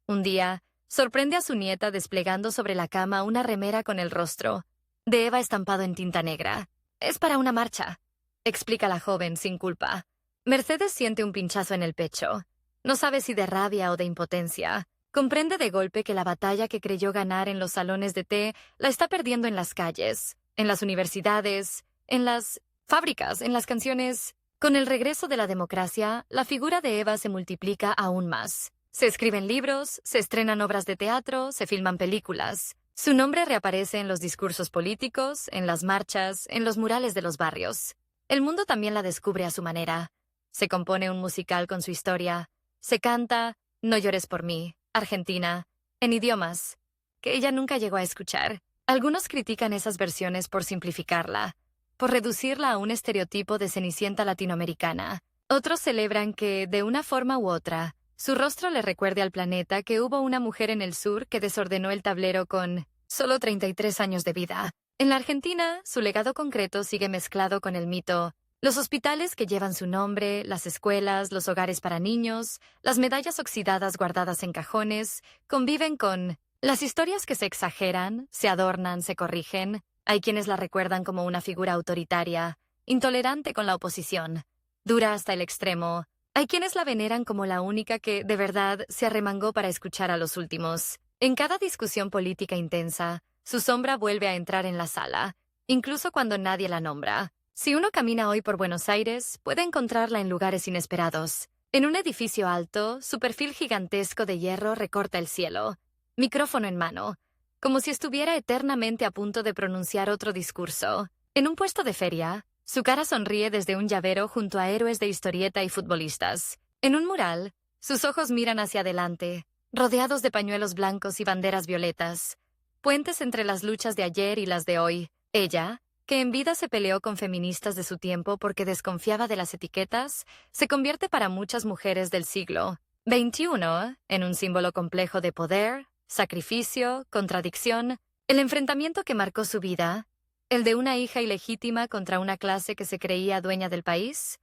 Un día, sorprende a su nieta desplegando sobre la cama una remera con el rostro de Eva estampado en tinta negra. Es para una marcha, explica la joven sin culpa. Mercedes siente un pinchazo en el pecho. No sabe si de rabia o de impotencia. Comprende de golpe que la batalla que creyó ganar en los salones de té la está perdiendo en las calles, en las universidades, en las fábricas, en las canciones. Con el regreso de la democracia, la figura de Eva se multiplica aún más. Se escriben libros, se estrenan obras de teatro, se filman películas. Su nombre reaparece en los discursos políticos, en las marchas, en los murales de los barrios. El mundo también la descubre a su manera. Se compone un musical con su historia. Se canta No llores por mí, Argentina, en idiomas que ella nunca llegó a escuchar. Algunos critican esas versiones por simplificarla, por reducirla a un estereotipo de cenicienta latinoamericana. Otros celebran que, de una forma u otra, su rostro le recuerde al planeta que hubo una mujer en el sur que desordenó el tablero con solo 33 años de vida. En la Argentina, su legado concreto sigue mezclado con el mito. Los hospitales que llevan su nombre, las escuelas, los hogares para niños, las medallas oxidadas guardadas en cajones, conviven con las historias que se exageran, se adornan, se corrigen. Hay quienes la recuerdan como una figura autoritaria, intolerante con la oposición, dura hasta el extremo. Hay quienes la veneran como la única que, de verdad, se arremangó para escuchar a los últimos. En cada discusión política intensa, su sombra vuelve a entrar en la sala, incluso cuando nadie la nombra. Si uno camina hoy por Buenos Aires, puede encontrarla en lugares inesperados. En un edificio alto, su perfil gigantesco de hierro recorta el cielo, micrófono en mano, como si estuviera eternamente a punto de pronunciar otro discurso. En un puesto de feria, su cara sonríe desde un llavero junto a héroes de historieta y futbolistas. En un mural, sus ojos miran hacia adelante, rodeados de pañuelos blancos y banderas violetas, puentes entre las luchas de ayer y las de hoy. Ella, que en vida se peleó con feministas de su tiempo porque desconfiaba de las etiquetas, se convierte para muchas mujeres del siglo XXI en un símbolo complejo de poder, sacrificio, contradicción, el enfrentamiento que marcó su vida, el de una hija ilegítima contra una clase que se creía dueña del país,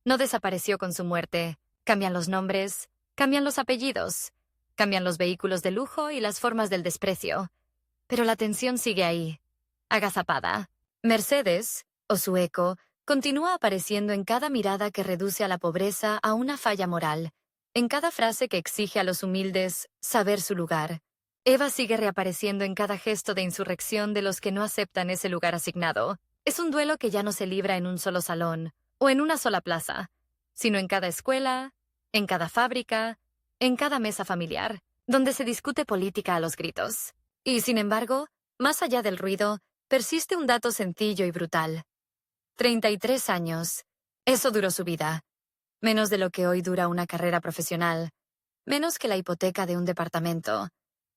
no desapareció con su muerte. Cambian los nombres, cambian los apellidos, cambian los vehículos de lujo y las formas del desprecio. Pero la tensión sigue ahí, agazapada. Mercedes, o su eco, continúa apareciendo en cada mirada que reduce a la pobreza a una falla moral, en cada frase que exige a los humildes saber su lugar. Eva sigue reapareciendo en cada gesto de insurrección de los que no aceptan ese lugar asignado. Es un duelo que ya no se libra en un solo salón, o en una sola plaza, sino en cada escuela, en cada fábrica, en cada mesa familiar, donde se discute política a los gritos. Y, sin embargo, más allá del ruido, persiste un dato sencillo y brutal. 33 años. Eso duró su vida. Menos de lo que hoy dura una carrera profesional. Menos que la hipoteca de un departamento.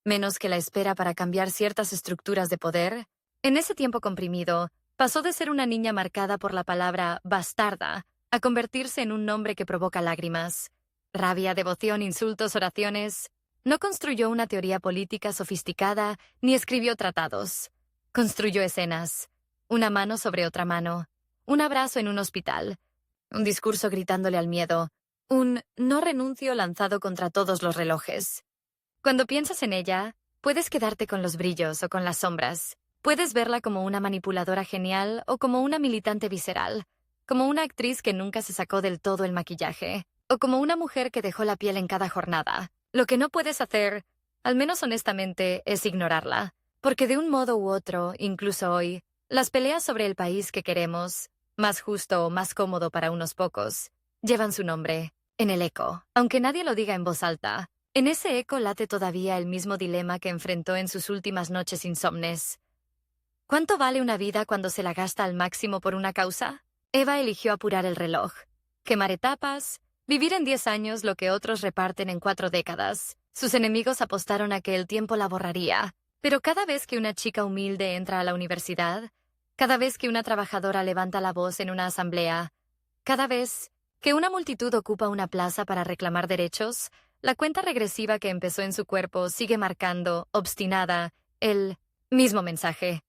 Menos que la espera para cambiar ciertas estructuras de poder. En ese tiempo comprimido, pasó de ser una niña marcada por la palabra bastarda a convertirse en un nombre que provoca lágrimas. Rabia, devoción, insultos, oraciones. No construyó una teoría política sofisticada ni escribió tratados. Construyó escenas. Una mano sobre otra mano. Un abrazo en un hospital. Un discurso gritándole al miedo. Un no renuncio lanzado contra todos los relojes. Cuando piensas en ella, puedes quedarte con los brillos o con las sombras. Puedes verla como una manipuladora genial o como una militante visceral. Como una actriz que nunca se sacó del todo el maquillaje. O como una mujer que dejó la piel en cada jornada. Lo que no puedes hacer, al menos honestamente, es ignorarla. Porque de un modo u otro, incluso hoy, las peleas sobre el país que queremos, más justo o más cómodo para unos pocos, llevan su nombre, en el eco. Aunque nadie lo diga en voz alta, en ese eco late todavía el mismo dilema que enfrentó en sus últimas noches insomnes. ¿Cuánto vale una vida cuando se la gasta al máximo por una causa? Eva eligió apurar el reloj, quemar etapas, vivir en 10 años lo que otros reparten en 4 décadas. Sus enemigos apostaron a que el tiempo la borraría. Pero cada vez que una chica humilde entra a la universidad, cada vez que una trabajadora levanta la voz en una asamblea, cada vez que una multitud ocupa una plaza para reclamar derechos, la cuenta regresiva que empezó en su cuerpo sigue marcando, obstinada, el mismo mensaje.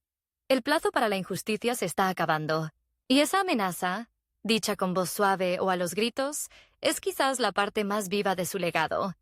El plazo para la injusticia se está acabando. Y esa amenaza, dicha con voz suave o a los gritos, es quizás la parte más viva de su legado.